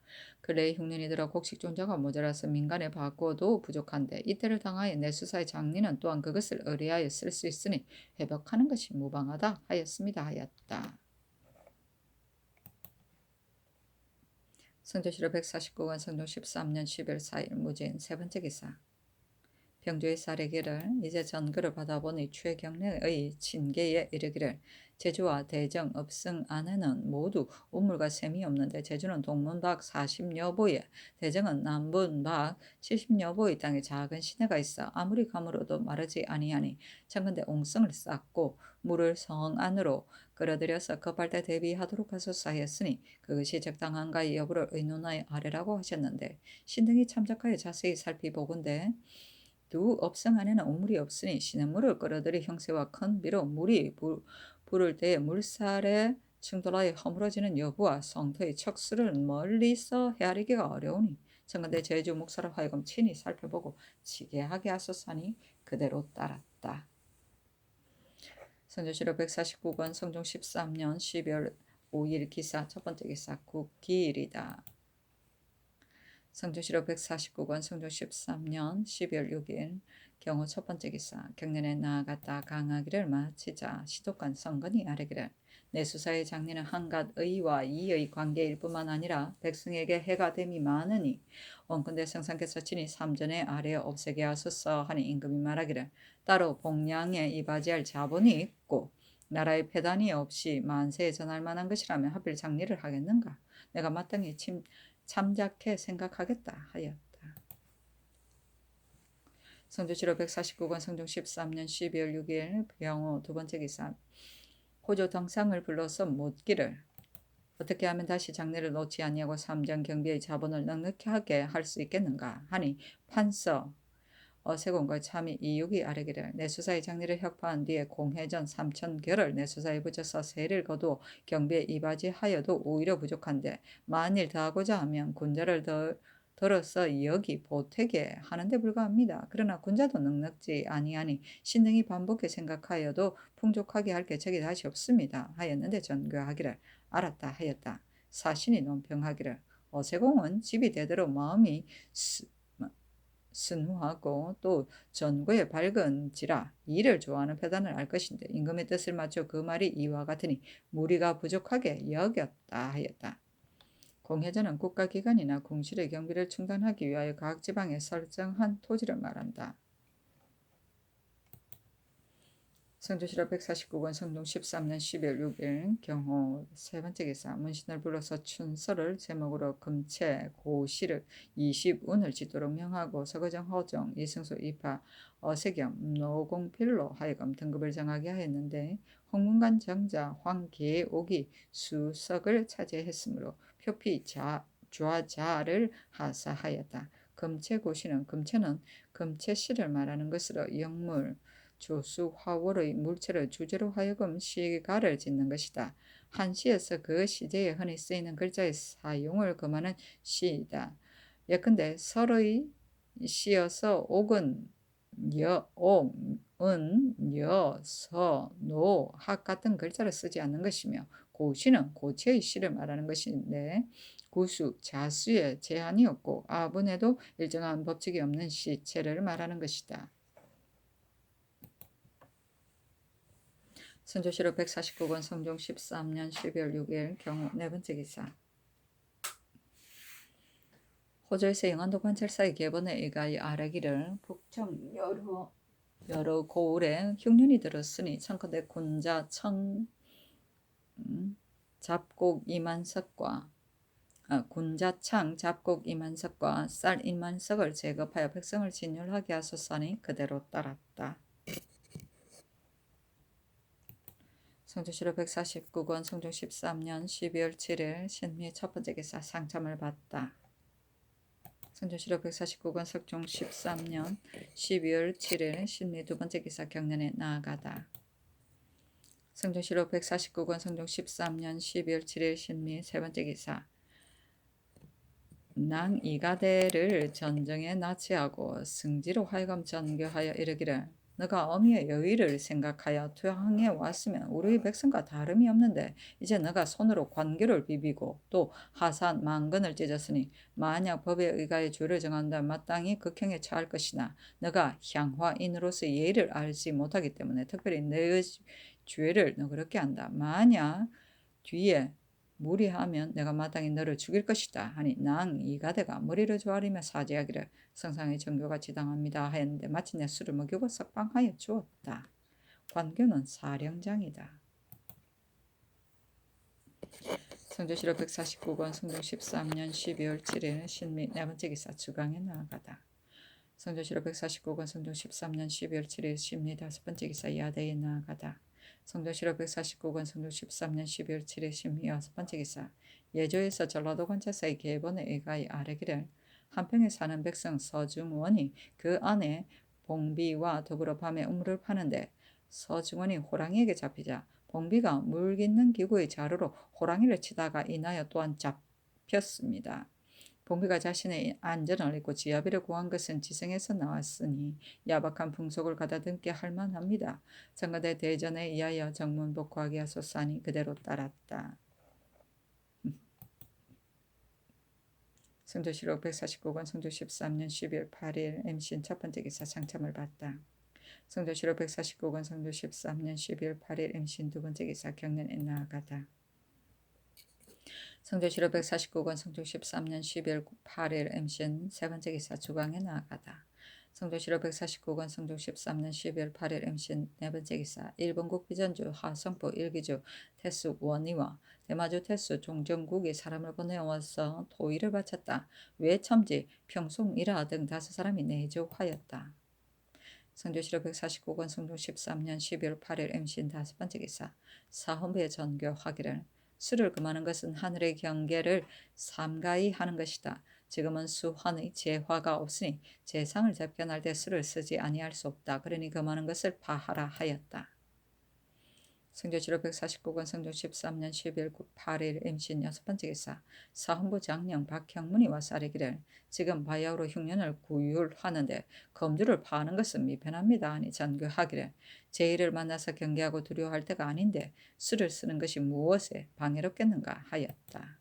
근래 흉년이 들어 곡식존자가 모자라서 민간에 바꿔도 부족한데 이때를 당하여 내수사의 장리는 또한 그것을 의뢰하여 쓸 수 있으니 회복하는 것이 무방하다 하였습니다 하였다. 성조실록 149권 성종 13년 10월 4일 무진 세 번째 기사 병조의 사례기를 이제 전거를 받아보니 최경래의 친계에 이르기를 제주와 대정, 읍승 안에는 모두 우물과 샘이 없는데 제주는 동문박 40여 보에 대정은 남분박 70여 보의 땅에 작은 시내가 있어 아무리 가물어도 마르지 아니하니 청근대 옹성을 쌓고 물을 성 안으로 끌어들여서 급할 때 대비하도록 하소서 하였으니 그것이 적당한가 여부를 의논하여 아래라고 하셨는데 신등이 참작하여 자세히 살피보건대 두 업성 안에는 우물이 없으니 시냇물을 끌어들이 형세와 큰 비로 물이 부를 때에 물살에 충돌하여 허물어지는 여부와 성터의 척수를 멀리서 헤아리기가 어려우니 청근대 제주 목사로 하여금 친히 살펴보고 지게하게 하소서하니 그대로 따랐다. 성조실록 149권 성종 13년 12월 5일 기사 첫 번째 기사 국기일이다. 성조실록 149권 성종 13년 12월 6일 경호 첫 번째 기사 경년에 나아갔다 강하기를 마치자 시독관 성건이 아뢰기를 내수사의 장례는 한갓 의와 이의 관계일 뿐만 아니라 백성에게 해가 됨이 많으니 원컨대 성상께서 친히 삼전에 아뢰어 없애게 하소서 하니 임금이 말하기를 따로 복량에 이바지할 자본이 있고 나라의 폐단이 없이 만세에 전할 만한 것이라면 하필 장례를 하겠는가? 내가 마땅히 참작해 생각하겠다 하였다. 성조실록 149권 성종 13년 12월 6일 병호 두 번째 기사 호조 덩상을 불러서 묻기를 어떻게 하면 다시 장례를 놓지 아니하고 삼전 경비의 자본을 넉넉히 하게 할 수 있겠는가 하니 판서 어세공과 참이 이육이 아뢰기를 내수사의 장례를 혁파한 뒤에 공회전 3,000결을 내수사에 붙여서 세를 거두어 경비에 이바지하여도 오히려 부족한데 만일 더하고자 하면 군자를 들어서 여기 보태게 하는데 불과합니다. 그러나 군자도 넉넉지 아니하니 신등이 반복해 생각하여도 풍족하게 할 계책이 다시 없습니다. 하였는데 전교하기를 알았다 하였다. 사신이 논평하기를 어세공은 집이 되도록 마음이 순후하고 또 전구에 밝은지라 일을 좋아하는 패단을 알 것인데 임금의 뜻을 맞춰 그 말이 이와 같으니 무리가 부족하게 여겼다 하였다. 공회전은 국가기관이나 궁실의 경비를 충당하기 위하여 각 지방에 설정한 토지를 말한다. 성조실록 149권 성종 13년 12월 6일 경호 세 번째 기사 문신을 불러서 춘서를 제목으로 금체 고시를 20운을 짓도록 명하고 서거정 허정 이승수 이파 어세겸 노공필로 하여금 등급을 정하게 하였는데 홍문관 정자 황계옥이 수석을 차지했으므로 표피 좌자를 하사하였다. 금체 고시는 금체는 금체시를 말하는 것으로 영물 조수 화월의 물체를 주제로 하여금 시가를 짓는 것이다. 한 시에서 그 시제에 흔히 쓰이는 글자의 사용을 금하는 시이다. 예컨대 설의 시여서 옥은 은, 서, 학 같은 글자를 쓰지 않는 것이며 고시는 고체의 시를 말하는 것인데 구수, 자수에 제한이 없고 아분에도 일정한 법칙이 없는 시체를 말하는 것이다. 선조실록 149권 성종 13년 12월 6일 경우 네 번째 기사 호조에서 영안도 관찰사의 계본에 의하여 아뢰기를 북청 여러 고을에 흉년이 들었으니 청컨대 군자 잡곡 2만석과 군자창 잡곡 2만석과 쌀 1만석을 제급하여 백성을 진율하게 하소서니 그대로 따랐다. 성조실록 149권 성종 13년 12월 7일 신미 첫 번째 기사 상참을 받다. 성조실록 149권 성종 13년 12월 7일 신미 두 번째 기사 경련에 나아가다. 성조실록 149권 성종 13년 12월 7일 신미 세 번째 기사 낭 이가대를 전정에 납치하고 승지로 하여금 전교하여 이르기를 너가 어미의 여의를 생각하여 투항해 왔으면 우리 백성과 다름이 없는데 이제 너가 손으로 관교를 비비고 또 하산 만근을 찢었으니 만약 법에 의하여 죄를 정한다면 마땅히 극형에 처할 것이나 너가 향화인으로서 예의를 알지 못하기 때문에 특별히 너의 죄를 너그럽게 한다. 만약 뒤에 무리하면 내가 마땅히 너를 죽일 것이다 하니 낭 이가대가 머리를 조아리며 사죄하기를 성상의 정교가 지당합니다 하였는데 마침내 술을 먹이고 석방하여 주었다. 관교는 사령장이다. 성조실록 149권 성종 13년 12월 7일 신미 네 번째 기사 주강에 나아가다. 성조실록 149권 성종 13년 12월 7일 신미 다섯 번째 기사 야대에 나아가다. 성조실록 149권 성종 13년 12월 7일 신미 여섯 번째 기사 예조에서 전라도 관찰사의 계본에 의하여 아뢰기를 한평에 사는 백성 서중원이 그 안에 봉비와 더불어 밤에 우물을 파는데 서중원이 호랑이에게 잡히자 봉비가 물 깃는 기구의 자루로 호랑이를 치다가 인하여 또한 잡혔습니다. 봉비가 자신의 안전을 잊고 지아비를 구한 것은 지성에서 나왔으니 야박한 풍속을 가다듬게 할 만합니다. 청가대 대전에 의하여 정문복 구하게 하소서하니 그대로 따랐다. 성조실록 149권 성조 13년 12월 8일 MC는 첫 번째 기사 상참을 받다. 성조실록 149권 성조 13년 12월 8일 MC는 두 번째 기사 경련에 나아가다. 성조실록 149권 성조 13년 12월 8일 MC는 세 번째 기사 주강에 나아가다. 성조실록 149권 성조 13년 12월 8일 MC는 네 번째 기사 일본국 비전주 하성부 일기주 태수 원희와 대마주 태수 종정국이 사람을 보내어서 토의를 바쳤다. 외첨지 평송이라 등 다섯 사람이 내조하였다. 성조실록 149권 성종 13년 12월 8일 MC는 다섯 번째 기사 사헌부의 전교하기를 술을 금하는 것은 하늘의 경계를 삼가히 하는 것이다. 지금은 수환의 재화가 없으니 재상을 접견할 때 술을 쓰지 아니할 수 없다. 그러니 금하는 것을 파하라 하였다. 성조실록 149권 성종 13년 12월 8일 MC는 여섯 번째 기사 사헌부 장령 박형문이 와서 아뢰기를 지금 바야흐로 흉년을 구휼하는데 검주를 파하는 것은 미편합니다 하니 전교하기를 제의를 만나서 경계하고 두려워할 때가 아닌데 술을 쓰는 것이 무엇에 방해롭겠는가 하였다.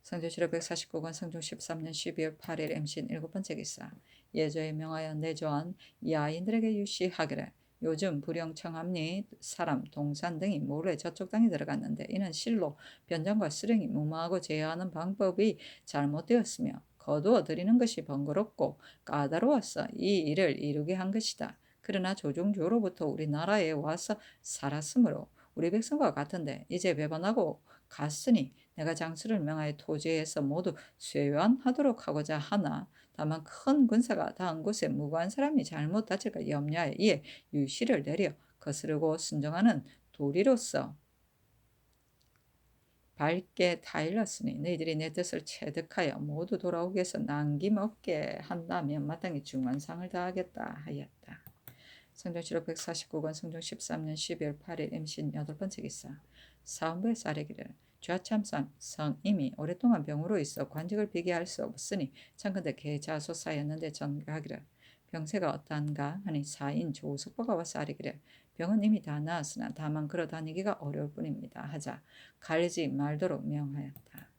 성조실록 149권 성종 13년 12월 8일 MC는 일곱 번째 기사 예조에 명하여 내조한 야인들에게 유시하기를 요즘 불영청합리 사람 동산 등이 몰래 저쪽 땅에 들어갔는데 이는 실로 변장과 수령이 무마하고 제어하는 방법이 잘못되었으며 거두어 들이는 것이 번거롭고 까다로워서 이 일을 이루게 한 것이다. 그러나 조종조로부터 우리나라에 와서 살았으므로 우리 백성과 같은데 이제 배반하고 갔으니 내가 장수를 명하여 토지에서 모두 쇄환하도록 하고자 하나 다만 큰 군사가 닿은 곳에 무고한 사람이 잘못 다칠까 염려하여 이에 유시를 내려 거스르고 순종하는 도리로서 밝게 타일렀으니 너희들이 내 뜻을 체득하여 모두 돌아오게 해서 남김없게 한다면 마땅히 중환상을 다하겠다 하였다. 성전시록 149권 성종 13년 12월 8일 임신 8번째 기사. 사원부에서 아뢰기를 좌참산 성임이 오랫동안 병으로 있어 관직을 비게 할 수 없으니 창건대 계자소사였는데 전교하기를 병세가 어떠한가 하니 사인 조숙보가 와서 아뢰기를 병은 이미 다 나았으나 다만 걸어 다니기가 어려울 뿐입니다 하자 가리지 말도록 명하였다.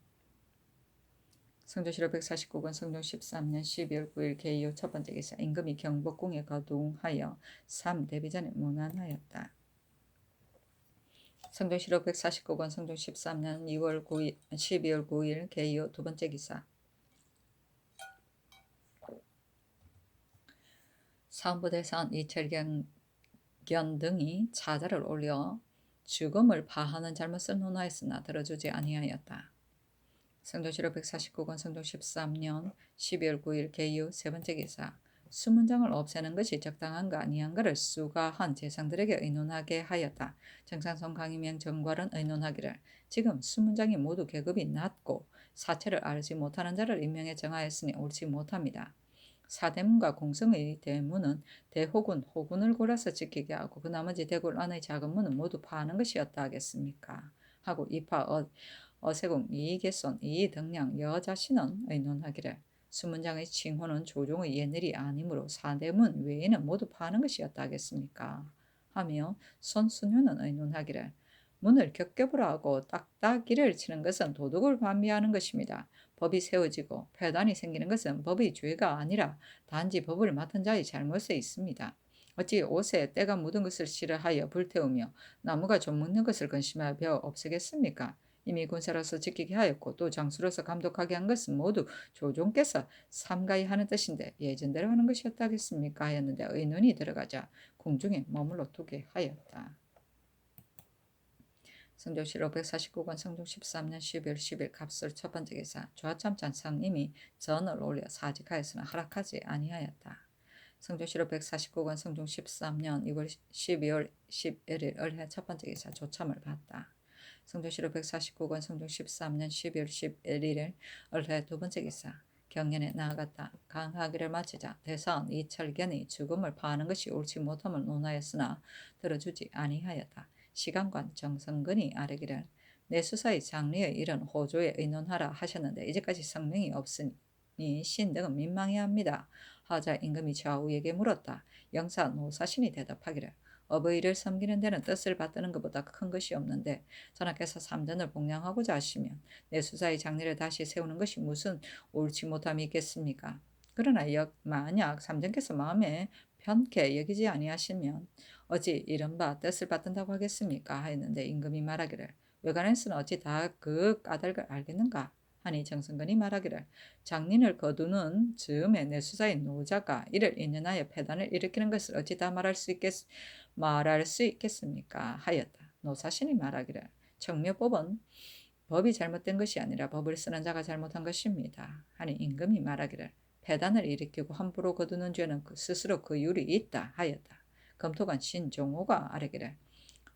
성조실록 149권 성종 13년 12월 9일 개요 첫 번째 기사. 임금이 경복궁에 거둥하여 3대비전에 문안하였다. 성조실록 149권 성종 13년 12월 9일 개요 두 번째 기사. 사원부대사원 이철경 등이 차자를 올려 죽음을 파하는 잘못을 논하였으나 들어주지 아니하였다. 성조실록 149권 성종 13년 12월 9일 개유 세 번째 기사. 수문장을 없애는 것이 적당한가 아니한가를 수가한 재상들에게 의논하게 하였다. 정상성 강희명 정괄은 의논하기를 지금 수문장이 모두 계급이 낮고 사체를 알지 못하는 자를 임명해 정하였으니 옳지 못합니다. 사대문과 공성의 대문은 대호군, 호군을 골라서 지키게 하고 그 나머지 대궐 안의 작은 문은 모두 파하는 것이었다 하겠습니까? 하고 이파 어세공 이익개손 이등량 여자신은 의논하기를 수문장의 칭호는 조종의 옛날이 아니므로 사대문 외에는 모두 파는 것이었다 하겠습니까? 하며 손순효는 의논하기를 문을 겹겹으로 하고 딱딱이를 치는 것은 도둑을 반비하는 것입니다. 법이 세워지고 폐단이 생기는 것은 법의 죄가 아니라 단지 법을 맡은 자의 잘못에 있습니다. 어찌 옷에 때가 묻은 것을 싫어하여 불태우며 나무가 좀 묻는 것을 근심하여 베어 없애겠습니까? 이미 군사로서 지키게 하였고 또 장수로서 감독하게 한 것은 모두 조종께서 삼가히 하는 뜻인데 예전대로 하는 것이었다 하겠습니까? 하였는데 의논이 들어가자 궁중에 머물러 두게 하였다. 성조실록 149권 성종 13년 12월 10일 갑술 첫 번째 기사. 좌참찬 성임이 전을 올려 사직하였으나 허락하지 아니하였다. 성조실록 149권 성종 13년 12월 11일 을해 첫 번째 기사. 조참을 받다. 성조실록 149권 성종 13년 12월 11일 을해 두 번째 기사. 경연에 나아갔다. 강하기를 마치자 대사원 이철견이 죽음을 파하는 것이 옳지 못함을 논하였으나 들어주지 아니하였다. 시간관 정성근이 아뢰기를 내 수사의 장리의 일은 호조에 의논하라 하셨는데 이제까지 성명이 없으니 신등은 민망해합니다. 하자 임금이 좌우에게 물었다. 영사 노사신이 대답하기를 어버이를 섬기는 데는 뜻을 받드는 것보다 큰 것이 없는데 전하께서 삼전을 복량하고자 하시면 내 수사의 장리를 다시 세우는 것이 무슨 옳지 못함이 있겠습니까? 그러나 만약 삼전께서 마음에 편케 여기지 아니하시면 어찌 이른바 뜻을 받든다고 하겠습니까? 하였는데 임금이 말하기를 외관에서는 어찌 다 그 까닭을 알겠는가? 하니 정승근이 말하기를 장린을 거두는 즈음에 내 수사의 노자가 이를 인연하여 패단을 일으키는 것을 어찌 다 말할 수 있겠습니까? 하였다. 노사신이 말하기를 청묘법은 법이 잘못된 것이 아니라 법을 쓰는 자가 잘못한 것입니다. 하니 임금이 말하기를 패단을 일으키고 함부로 거두는 죄는 스스로 그 율이 있다 하였다. 검토관 신종호가 아뢰기를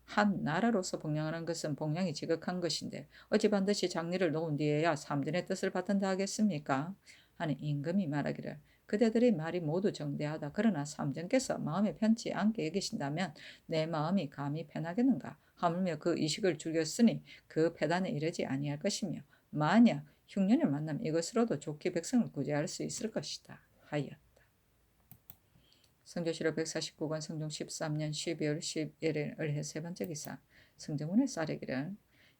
한 나라로서 복량하는 것은 복량이 지극한 것인데 어찌 반드시 장리를 놓은 뒤에야 삼전의 뜻을 받든다 하겠습니까? 하니 임금이 말하기를 그대들의 말이 모두 정대하다. 그러나 삼전께서 마음에 편치 않게 여기신다면 내 마음이 감히 편하겠는가? 하물며 그 이식을 죽였으니 그 패단에 이르지 아니할 것이며 만약 흉년을 만나면 이것으로도 좋게 백성을 구제할 수 있을 것이다. 하였다. 성조실록 149권 성종 13년 12월 11일 을해 세 번째 기사. 성정문의 쌀에기를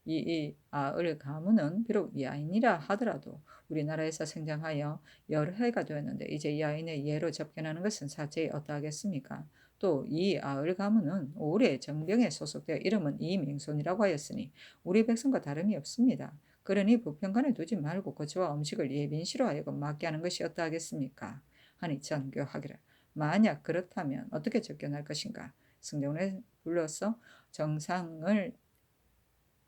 이 아을 가문은 비록 야인이라 하더라도 우리나라에서 생장하여 여러 해가 되었는데 이제 이 아인의 예로 접견하는 것은 사체에 어떠하겠습니까? 또 이 아을 가문은 올해 정병에 소속되어 이름은 이맹손이라고 하였으니 우리 백성과 다름이 없습니다. 그러니 부평간에 두지 말고 거처와 음식을 예빈시로 하여금 맡게 하는 것이 어떠하겠습니까? 하니 전교하기를 만약 그렇다면 어떻게 접견할 것인가? 승정원에 불러서 정상을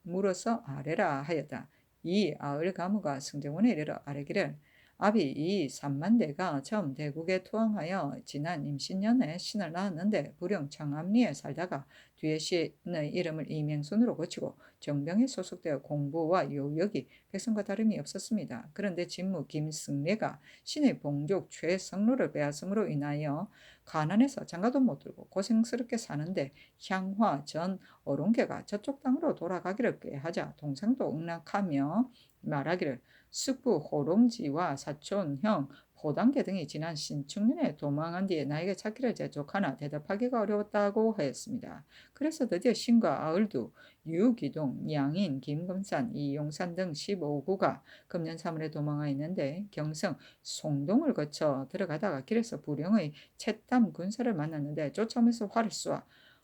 물어서 아뢰라 하였다. 이 아을 가무가 승정원에 이르러 아뢰기를 아비 이 삼만대가 처음 대국에 투항하여 지난 임신년에 신을 낳았는데 불영 청암리에 살다가 뒤에 신의 이름을 이명순으로 고치고 정병에 소속되어 공부와 요역이 백성과 다름이 없었습니다. 그런데 진무 김승례가 신의 봉족 최성로를 빼앗음으로 인하여 가난해서 장가도 못 들고 고생스럽게 사는데 향화 전 어론계가 저쪽 땅으로 돌아가기를 꾀하자 동생도 응낙하며 말하기를 숙부 호롱지와 사촌 형 포단계 등이 지난 신축년에 도망한 뒤에 나에게 찾기를 재촉하나 대답하기가 어려웠다고 하였습니다. 그래서 드디어 신과 아을두, 유기동, 양인, 김금산, 이용산 등 15구가 금년 3월에 도망하 있는데 경성 송동을 거쳐 들어가다가 길에서 불영의 채땀 군사를 만났는데 쫓아오면서 활을 쏘아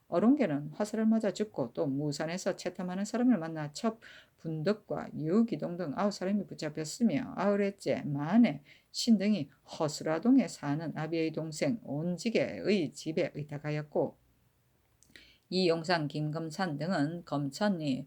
어론계는 화살을 맞아 죽고 또 무산에서 채탐하는 사람을 만나 첩 분덕과 유기동 등 9사람이 붙잡혔으며 아흘째 만에 신등이 허수라동에 사는 아비의 동생 온직의 집에 의탁하였고 이용산 김금산 등은 검천리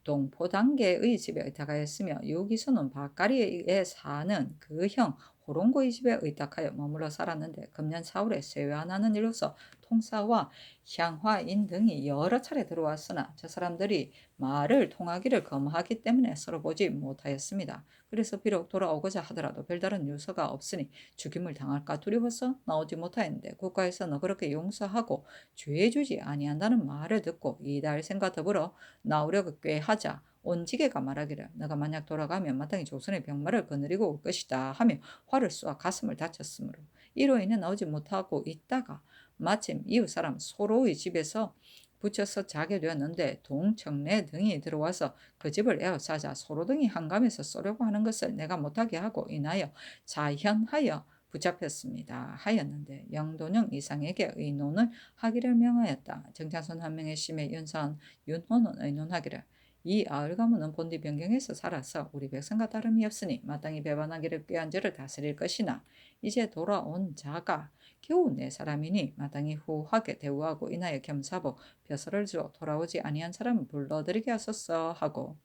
동포단계의 집에 의탁하였으며 유기수는 바까리에 사는 그 형 호롱고의 집에 의탁하여 머물러 살았는데 금년 4월에 쇠환하는 일로서 통사와 향화인 등이 여러 차례 들어왔으나 저 사람들이 말을 통하기를 검하기 때문에 서로 보지 못하였습니다. 그래서 비록 돌아오고자 하더라도 별다른 유서가 없으니 죽임을 당할까 두려워서 나오지 못하였는데 국가에서는 그렇게 용서하고 죄주지 아니한다는 말을 듣고 이달생과 더불어 나오려고 꾀하자 온지게가 말하기를 너가 만약 돌아가면 마땅히 조선의 병마를 거느리고 올 것이다 하며 활을 쏘아 가슴을 다쳤으므로 이로 인해 나오지 못하고 있다가 마침 이웃 사람 소로의 집에서 붙여서 자게 되었는데 동청래 등이 들어와서 그 집을 에워싸자 소로 등이 한감에서 쏘려고 하는 것을 내가 못하게 하고 인하여 자현하여 붙잡혔습니다. 하였는데 영도령 이상에게 의논을 하기를 명하였다. 정찬손 한 명의 심의 윤사원 윤호는 의논하기를 이 아을 가문은 본디 변경에서 살아서 우리 백성과 다름이 없으니 마땅히 배반하기를 꾀한 저를 다스릴 것이나 이제 돌아온 자가 겨우 네 사람이니 마땅히 후하게 대우하고 인하여 겸사보 벼슬을 주어 돌아오지 아니한 사람을 불러들이게 하소서 하고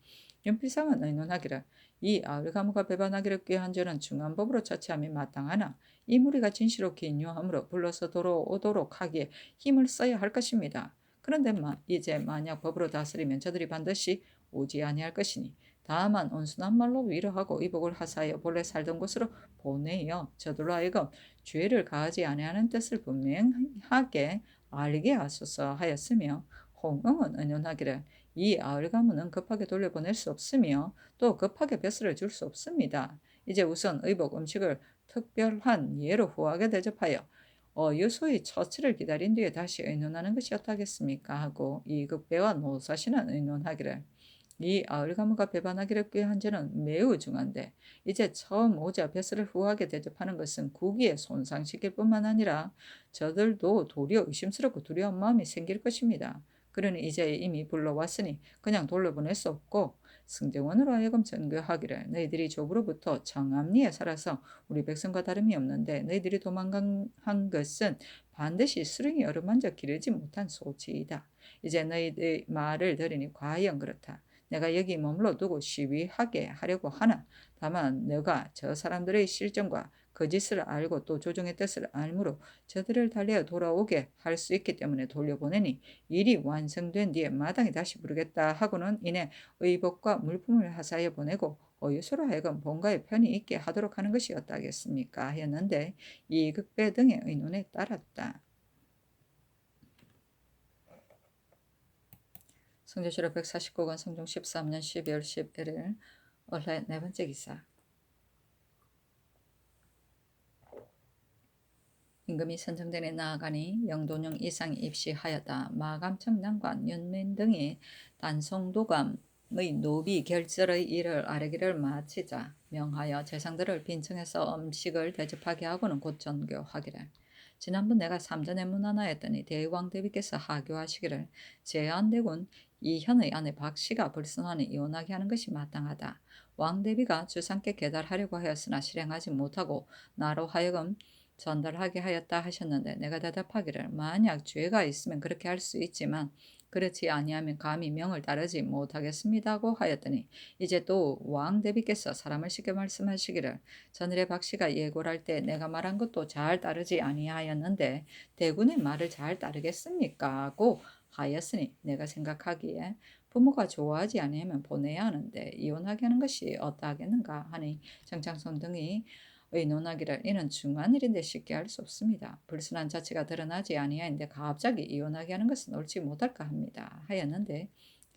윤필상은 의논하기를 이 아을 가무가 배반하기를 꾀한 저는 중한법으로 처치함이 마땅하나 이 무리가 진시로 긴요함으로 불러서 돌아오도록 하기에 힘을 써야 할 것입니다. 그런데 이제 만약 법으로 다스리면 저들이 반드시 오지 아니할 것이니 다만 온순한 말로 위로하고 이복을 하사하여 본래 살던 곳으로 보내어 저들로 하여금 죄를 가하지 아니하는 뜻을 분명하게 알게 하소서 하였으며 홍응은 의논하기를 이 아을 가문은 급하게 돌려보낼 수 없으며 또 급하게 벼슬을 줄 수 없습니다. 이제 우선 의복 음식을 특별한 예로 후하게 대접하여 유소의 처치를 기다린 뒤에 다시 의논하는 것이 어떠하겠습니까? 하고 이극배와 노사신은 의논하기를 이 아을 가무가 배반하기를 꾀한 죄는 매우 중한데 이제 처음 오자 벼슬을 후하게 대접하는 것은 국위에 손상시킬 뿐만 아니라 저들도 도리어 의심스럽고 두려운 마음이 생길 것입니다. 그러니 이제 이미 불러왔으니 그냥 돌려보낼 수 없고 승정원으로 하여금 전교하기를 너희들이 조부로부터 정암리에 살아서 우리 백성과 다름이 없는데 너희들이 도망간 것은 반드시 수령이 어루만져 기르지 못한 소치이다. 이제 너희들 말을 들으니 과연 그렇다. 내가 여기 머물러 두고 시위하게 하려고 하나 다만 너가 저 사람들의 실정과 거짓을 알고 또 조정의 뜻을 알므로 저들을 달래어 돌아오게 할 수 있기 때문에 돌려보내니 일이 완성된 뒤에 마땅히 다시 부르겠다 하고는 이내 의복과 물품을 하사해 보내고 어유소로 하여금 본가에 편히 있게 하도록 하는 것이 어떠하겠습니까 하였는데 이극배 등의 의논에 따랐다. 성조실록 149권 성종 13년 12월 11일 원래 네 번째 기사. 임금이 선정전에 나아가니 영도령 이상이 입시하였다. 마감청 난관 윤민 등이 단송도감의 노비 결절의 일을 아뢰기를 마치자 명하여 재상들을 빈청해서 음식을 대접하게 하고는 곧 전교하기를. 지난번 내가 삼전에 문안하였더니 대왕 대비께서 하교하시기를 제한대군 이현의 아내 박씨가 불순하니 이혼하게 하는 것이 마땅하다. 왕 대비가 주상께 계달하려고 하였으나 실행하지 못하고 나로 하여금 전달하게 하였다 하셨는데 내가 대답하기를 만약 죄가 있으면 그렇게 할 수 있지만 그렇지 아니하면 감히 명을 따르지 못하겠습니다고 하였더니 이제 또 왕 대비께서 사람을 시켜 말씀하시기를 전일에 박씨가 예고를 할 때 내가 말한 것도 잘 따르지 아니하였는데 대군의 말을 잘 따르겠습니까? 고 하였으니 내가 생각하기에 부모가 좋아하지 아니하면 보내야 하는데 이혼하게 하는 것이 어떠하겠는가 하니 정창손 등이 의논하기를 이는 중한 일인데 쉽게 할 수 없습니다. 불순한 자체가 드러나지 아니하는데 갑자기 이혼하게 하는 것은 옳지 못할까 합니다. 하였는데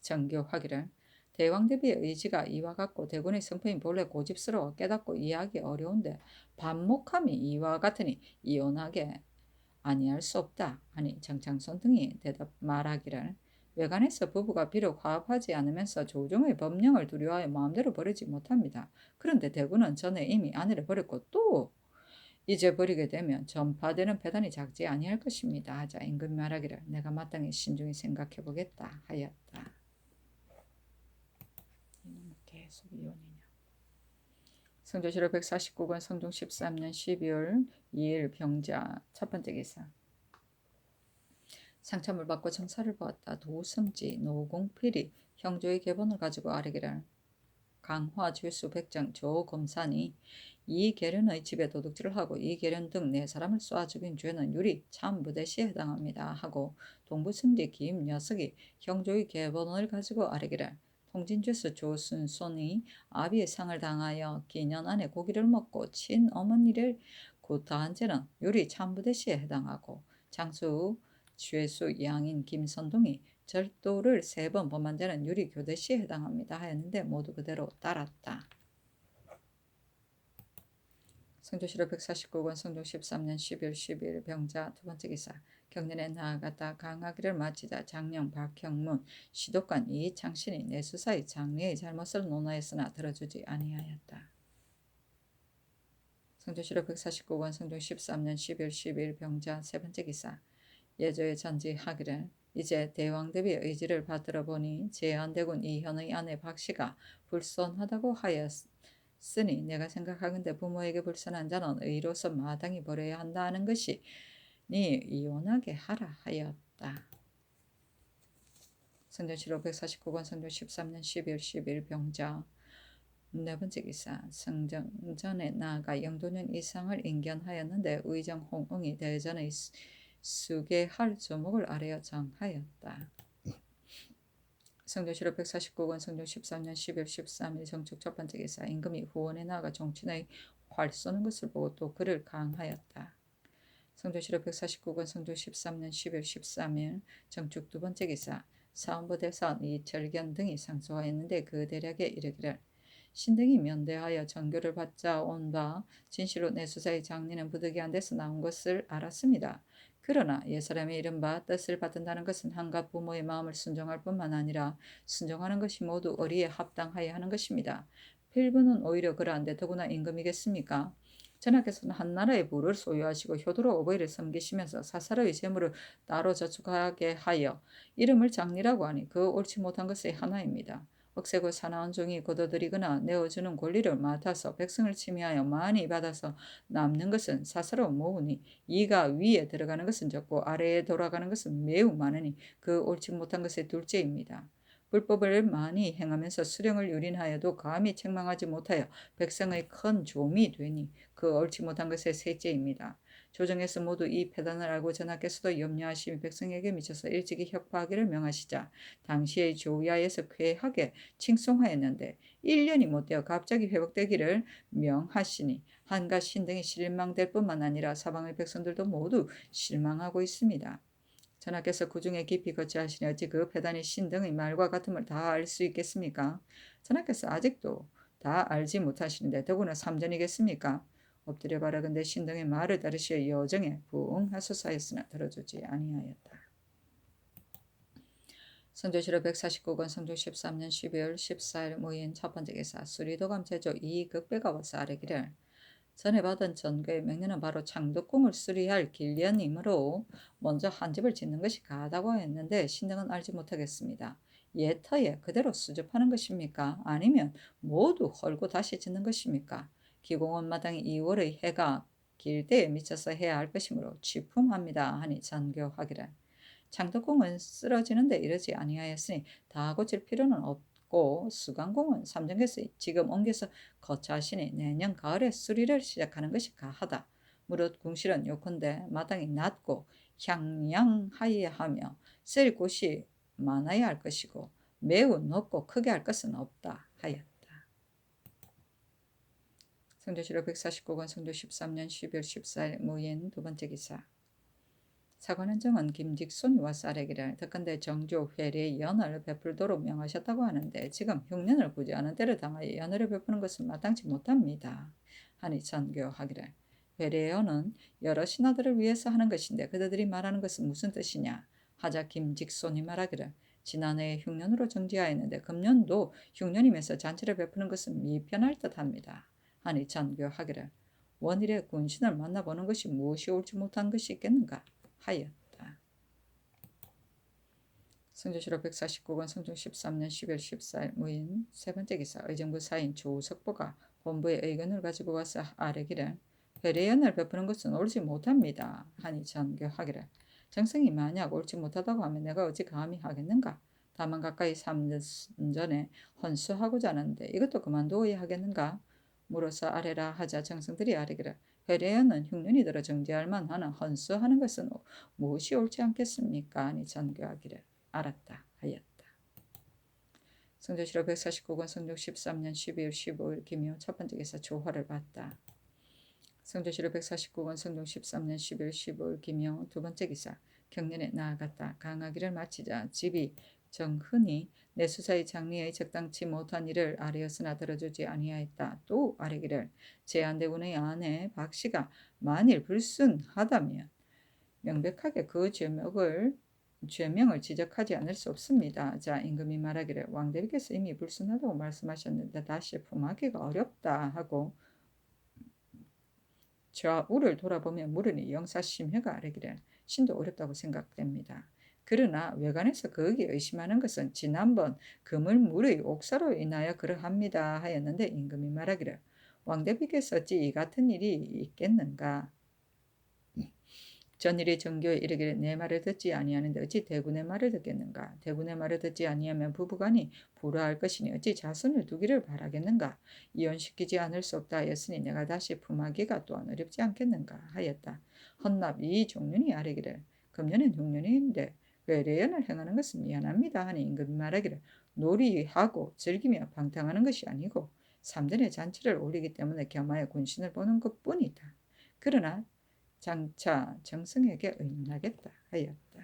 정교하기를 대왕 대비의 의지가 이와 같고 대군의 성품이 본래 고집스러워 깨닫고 이해하기 어려운데 반목함이 이와 같으니 이혼하게 아니할 수 없다 하니 정창손 등이 대답 말하기를 외관에서 부부가 비록 화합하지 않으면서 조정의 법령을 두려워하여 마음대로 버리지 못합니다. 그런데 대구는 전에 이미 아내를 버렸고 또 이제 버리게 되면 전파되는 배단이 작지 아니할 것입니다. 하자 임금이 말하기를 내가 마땅히 신중히 생각해 보겠다 하였다. 이놈은 계속 이혼이냐. 성조실록 149권 성종 13년 12월 2일 병자 첫 번째 기사. 상참을 받고 정사를 보았다. 도승지 노공필이 형조의 계본을 가지고 아뢰기를 강화 죄수 백정 조검산이 이 계련의 집에 도둑질을 하고 이 계련 등 네 사람을 쏘아 죽인 죄는 유리 참부대시에 해당합니다 하고 동부승지 김 녀석이 형조의 계본을 가지고 아뢰기를 통진죄수 조순손이 아비의 상을 당하여 기년 안에 고기를 먹고 친어머니를 구타한 죄는 유리 참부대시에 해당하고 장수 죄수 양인 김선동이 절도를 3번 범한 자는 유리 교대시에 해당합니다 하였는데 모두 그대로 따랐다. 성조실록 149권 성종 13년 12월 12일 병자 두 번째 기사. 경년에 나아갔다 강하기를 마치자 장령 박형문 시독관 이창신이 내수사의 장례의 잘못을 논하였으나 들어주지 아니하였다. 성조실록 149권 성종 13년 12월 12일 병자 세 번째 기사. 예조에 전지하기를 이제 대왕 대비의 의지를 받들어 보니 제한대군 이현의 아내 박씨가 불손하다고 하였으니 내가 생각하건대 부모에게 불손한 자는 의로서 마땅히 버려야 한다는 것이 니 이혼하게 하라 하였다. 성전실록 149권 성종 13년 12월 10일 병자 네 번째 기사. 성정전에 나아가 영도년 이상을 인견하였는데 의정 홍응이 대전의 수계할 조목을 아래어 정하였다. 성조실록 149권 성종 13년 12월 13일 정축 첫 번째 기사. 임금이 후원에 나아가 정친의 활 쏘는 것을 보고 또 그를 강하였다. 성조실록 149권 성종 13년 12월 13일 정축 두 번째 기사. 사원부 대사원 이철견 등이 상소하였는데 그 대략에 이르기를 신등이 면대하여 전교를 받자 온 바 진실로 내수사의 장례는 부득이한 데서 나온 것을 알았습니다. 그러나 옛사람의 이른바 뜻을 받든다는 것은 한갓 부모의 마음을 순종할 뿐만 아니라 순종하는 것이 모두 의리에 합당하여 하는 것입니다. 필부는 오히려 그러한데 더구나 임금이겠습니까? 전하께서는 한나라의 부를 소유하시고 효도로 어버이를 섬기시면서 사사로이 재물을 따로 저축하게 하여 이름을 장리라고 하니 그 옳지 못한 것의 하나입니다. 억세고 사나운 종이 거둬들이거나 내어주는 권리를 맡아서 백성을 침해하여 많이 받아서 남는 것은 사사로운 모으니 이가 위에 들어가는 것은 적고 아래에 돌아가는 것은 매우 많으니 그 옳지 못한 것의 둘째입니다. 불법을 많이 행하면서 수령을 유린하여도 감히 책망하지 못하여 백성의 큰 조미 되니 그 옳지 못한 것의 셋째입니다. 조정에서 모두 이 패단을 알고 전하께서도 염려하시며 백성에게 미쳐서 일찍이 혁파하기를 명하시자 당시의 조위하에서 쾌하게 칭송하였는데 1년이 못되어 갑자기 회복되기를 명하시니 한갓 신등이 실망될 뿐만 아니라 사방의 백성들도 모두 실망하고 있습니다. 전하께서 그 중에 깊이 거치하시니 어찌 그 패단이 신등의 말과 같음을 다 알 수 있겠습니까? 전하께서 아직도 다 알지 못하시는데 더구나 삼전이겠습니까? 엎드려 바라건대 신등의 말을 따르시어 여정에 부응하소서 하였으나 들어주지 아니하였다. 성조실록 149권 성종 13년 12월 14일 모인 첫 번째 기사. 수리도감 제조 이극배가 와서 아뢰기를 전에 받은 전교의 명령은 바로 창덕궁을 수리할 길련이므로 먼저 한 집을 짓는 것이 가하다고 했는데 신등은 알지 못하겠습니다. 예터에 그대로 수습하는 것입니까? 아니면 모두 헐고 다시 짓는 것입니까? 기공원 마당에 2월의 해가 길대에 미쳐서 해야 할 것이므로 취품합니다 하니 전교하기를. 장덕궁은 쓰러지는데 이르지 아니하였으니 다 고칠 필요는 없고 수강궁은 삼정에서 지금 옮겨서 거처하시니 내년 가을에 수리를 시작하는 것이 가하다. 무릇 궁실은 요컨대 마당이 낮고 향양하여야 하며 쓸 곳이 많아야 할 것이고 매우 높고 크게 할 것은 없다 하였다. 성조실록 149권 성조 13년 12월 14일 무인 두 번째 기사. 사관원정은 김직손이 와서 아뢰기를 덕건대 정조 회례 연을 베풀도록 명하셨다고 하는데 지금 흉년을 구제하는 때를 당하여 연을 베푸는 것은 마땅치 못합니다 하니 전교하기를. 회례연은 여러 신하들을 위해서 하는 것인데 그들이 말하는 것은 무슨 뜻이냐 하자 김직손이 말하기를 지난해 흉년으로 정지하였는데 금년도 흉년이면서 잔치를 베푸는 것은 미편할 듯합니다 하니 전교하기를. 원일의 군신을 만나보는 것이 무엇이 옳지 못한 것이 있겠는가 하였다. 성조실록 149권 성종 13년 10월 14일 무인 세 번째 기사. 의정부 사인 조석보가 본부의 의견을 가지고 와서 아뢰기를 회례연을 베푸는 것은 옳지 못합니다 하니 전교하기를. 정승이 만약 옳지 못하다고 하면 내가 어찌 감히 하겠는가. 다만 가까이 3년 전에 헌수하고자 하는데 이것도 그만두어야 하겠는가. 물어서 아뢰라 하자 정승들이 아뢰기를 회례연은 흉년이 들어 정지할 만하나 헌수하는 것은 무엇이 옳지 않겠습니까? 아니 전교하기를. 알았다 하였다. 성조실록 149권 성종 13년 12월 15일 기묘 첫 번째 기사. 조화를 봤다. 성조실록 149권 성종 13년 12월 15일 기묘 두 번째 기사. 경년에 나아갔다. 강하기를 마치자 집이 정흔이 내수사의 장리의 적당치 못한 일을 아뢰었으나 들어주지 아니하였다. 또 아뢰기를 제한대군의 아내 박씨가 만일 불순하다면 명백하게 그 죄명을 지적하지 않을 수 없습니다. 자, 임금이 말하기를 왕대비께서 이미 불순하다고 말씀하셨는데 다시 품하기가 어렵다 하고 좌우를 돌아보며 물으니 영사심회가 아뢰기를 신도 어렵다고 생각됩니다. 그러나 외관에서 거기 의심하는 것은 지난번 그물물의 옥사로 인하여 그러합니다 하였는데 임금이 말하기를 왕대비께서 어찌 이 같은 일이 있겠는가. 전일이 정교에 이르기를 내 말을 듣지 아니하는데 어찌 대군의 말을 듣겠는가. 대군의 말을 듣지 아니하면 부부간이 불화할 것이니 어찌 자손을 두기를 바라겠는가. 이혼시키지 않을 수 없다 하였으니 내가 다시 품하기가 또한 어렵지 않겠는가 하였다. 헌납 이 종륜이 아뢰기를 금년엔 흉년인데 외래연을 행하는 것은 미안합니다 하니 임금이 말하기를 놀이하고 즐기며 방탕하는 것이 아니고 삼전의 잔치를 올리기 때문에 겸하여 군신을 보는 것뿐이다. 그러나 장차 정승에게 의논하겠다 하였다.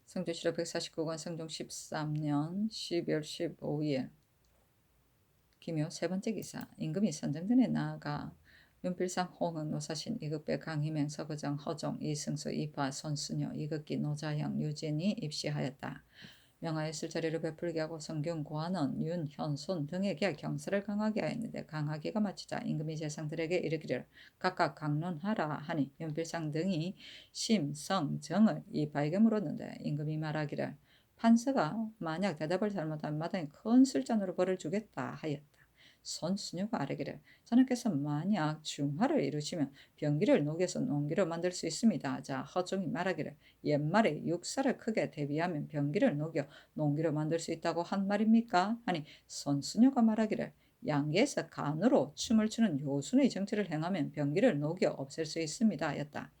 성조실록 149권 성종 13년 12월 15일 기묘 세 번째 기사. 임금이 선정전에 나아가 윤필상 홍은 노사신 이극배 강희맹 서거정 허종 이승수 이파 손수녀 이극기 노자형 유진이 입시하였다. 명하였을 자리를 베풀게 하고 성균 관원 윤현손 등에게 경사를 강하게 하였는데 강하기가 마치자 임금이 재상들에게 이르기를 각각 강론하라 하니 윤필상 등이 심성정을 이파에게 물었는데 임금이 말하기를 판서가 만약 대답을 잘못하면 마땅히 큰 술잔으로 벌을 주겠다 하였다. 손수녀가 아뢰기를 자네께서 만약 중화를 이루시면 병기를 녹여서 농기로 만들 수 있습니다. 자, 허종이 말하기를 옛말에 육사를 크게 대비하면 병기를 녹여 농기로 만들 수 있다고 한 말입니까? 하니 손수녀가 말하기를 양계에서 간으로 춤을 추는 요순의 정치를 행하면 병기를 녹여 없앨 수 있습니다 하였다.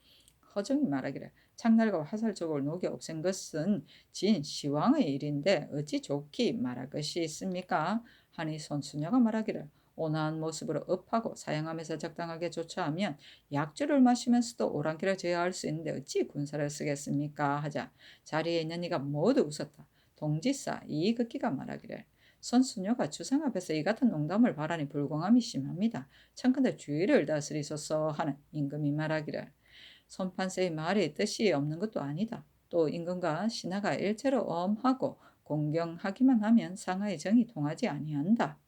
허종이 말하기를 창날과 화살족을 녹여 없앤 것은 진 시왕의 일인데 어찌 좋게 말할 것이 있습니까? 하니 손수녀가 말하기를 온화한 모습으로 업하고 사양하면서 적당하게 조처하면 약주를 마시면서도 오랑캐를 제어할 수 있는데 어찌 군사를 쓰겠습니까? 하자 자리에 있는 이가 모두 웃었다. 동지사 이극기가 말하기를 손수녀가 주상 앞에서 이 같은 농담을 바라니 불공함이 심합니다. 청컨대 주의를 다스리소서 하는 임금이 말하기를 손판세의 말이 뜻이 없는 것도 아니다. 또 임금과 신하가 일체로 엄하고 공경하기만 하면 상하의 정이 통하지 아니한다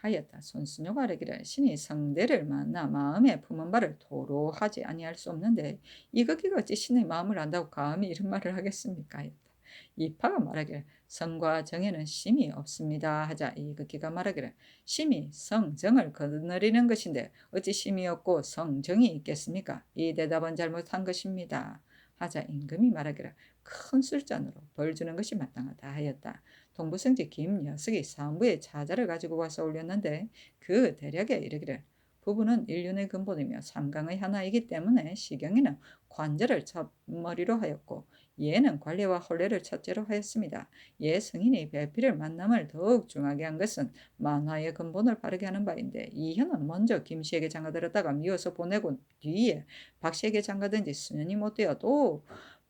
하였다. 손수녀가 아뢰기를 신이 성대를 만나 마음에 품은 바를 토로하지 아니할 수 없는데 이극기가 어찌 신의 마음을 안다고 감히 이런 말을 하겠습니까 하였다. 이파가 말하기를 성과 정에는 심이 없습니다 하자 이극기가 말하기를 심이 성정을 거느리는 것인데 어찌 심이 없고 성정이 있겠습니까? 이 대답은 잘못한 것입니다 하자 임금이 말하기를 큰 술잔으로 벌 주는 것이 마땅하다 하였다. 동부성지 김녀석이 사무부에 차자를 가지고 와서 올렸는데 그 대략에 이르기를 부부는 인륜의 근본이며 삼강의 하나이기 때문에 시경이는 관절을 첫머리로 하였고 예는 관례와 혼례를 첫째로 하였습니다. 예 승인이 배필을 만남을 더욱 중하게 한 것은 만화의 근본을 바르게 하는 바인데 이현은 먼저 김씨에게 장가들었다가 미워서 보내고 뒤에 박씨에게 장가든 지 수년이 못 되어도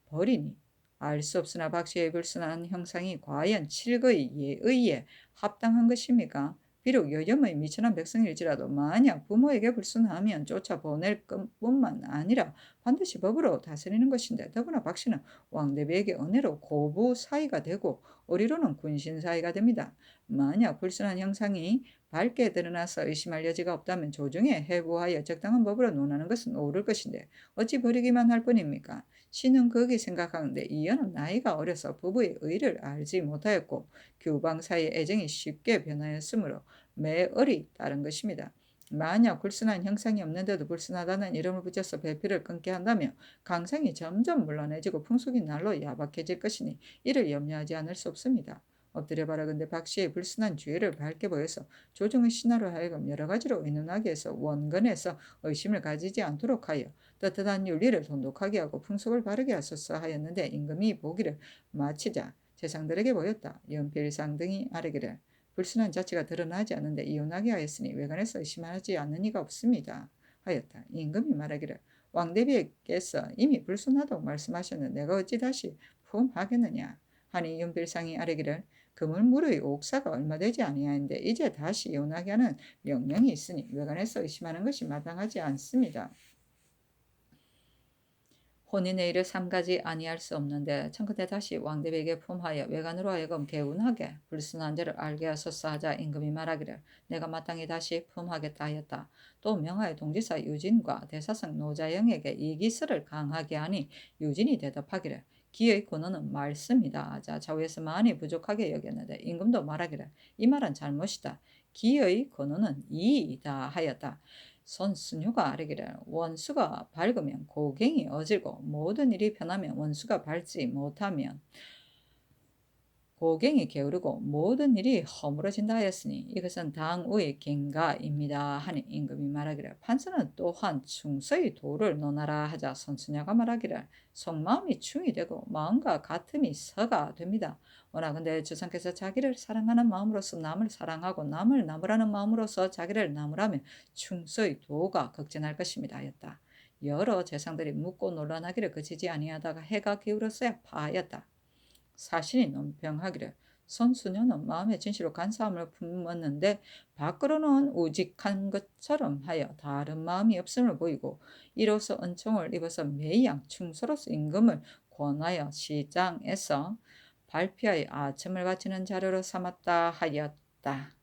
버리니 알 수 없으나 박씨의 불순한 형상이 과연 칠거의 예의에 합당한 것입니까? 비록 요염의 미천한 백성일지라도 만약 부모에게 불순하면 쫓아보낼 것뿐만 아니라 반드시 법으로 다스리는 것인데 더구나 박씨는 왕대비에게 은혜로 고부 사이가 되고 어리로는 군신 사이가 됩니다. 만약 불순한 형상이 밝게 드러나서 의심할 여지가 없다면 조정에 해부하여 적당한 법으로 논하는 것은 옳을 것인데 어찌 버리기만 할 뿐입니까? 신은 그렇게 생각하는데 이연은 나이가 어려서 부부의 의를 알지 못하였고 규방 사이의 애정이 쉽게 변하였으므로 매얼이 따른 것입니다. 만약 불순한 형상이 없는데도 불순하다는 이름을 붙여서 배필을 끊게 한다면 강상이 점점 물러내지고 풍속이 날로 야박해질 것이니 이를 염려하지 않을 수 없습니다. 엎드려 바라건대 박씨의 불순한 죄를 밝게 보여서 조정의 신하로 하여금 여러 가지로 의논하게 해서 원건에서 의심을 가지지 않도록 하여 떳떳한 윤리를 돈독하게 하고 풍속을 바르게 하소서 하였는데 임금이 보기를 마치자 재상들에게 보였다. 연필상 등이 아뢰기를 불순한 자체가 드러나지 않는데 이혼하게 하였으니 외관에서 의심하지 않는 이가 없습니다 하였다. 임금이 말하기를 왕대비께서 이미 불순하다고 말씀하셨는데 내가 어찌 다시 품하겠느냐 하니 연필상이 아뢰기를 그물물의 옥사가 얼마 되지 아니하는데 이제 다시 이혼하게 하는 명령이 있으니 외관에서 의심하는 것이 마땅하지 않습니다. 혼인의 일을 삼가지 아니할 수 없는데 청컨대 다시 왕대비에게 품하여 외관으로 하여금 개운하게 불순한 죄를 알게 하소서 하자 임금이 말하기를 내가 마땅히 다시 품하겠다 하였다. 또 명하여 동지사 유진과 대사성 노자영에게 이 기서를 강하게 하니 유진이 대답하기를 기의 근원은 말씀이다 하자 좌우에서 많이 부족하게 여겼는데 임금도 말하기를 이 말은 잘못이다. 기의 근원은 이이다 하였다. 선순유가 아뢰기를 원수가 밝으면 고갱이 어질고 모든 일이 편하면 원수가 밝지 못하면 고갱이 게으르고 모든 일이 허물어진다 하였으니 이것은 당우의 갱가입니다 하니 임금이 말하기를 판서는 또한 충서의 도를 논하라 하자 선순야가 말하기를 속마음이 충이 되고 마음과 같음이 서가 됩니다. 원하건대 주상께서 자기를 사랑하는 마음으로서 남을 사랑하고 남을 나무라는 마음으로서 자기를 나무라면 충서의 도가 극진할 것입니다 하였다. 여러 재상들이 묻고 논란하기를 그치지 아니하다가 해가 기울었어야 파하였다. 사신이 논평하기를 선수녀는 마음의 진실로 간사함을 품었는데 밖으로는 우직한 것처럼 하여 다른 마음이 없음을 보이고 이로써 은총을 입어서 매양 충서로서 임금을 권하여 시장에서 발표하여 아첨을 바치는 자료로 삼았다 하였다.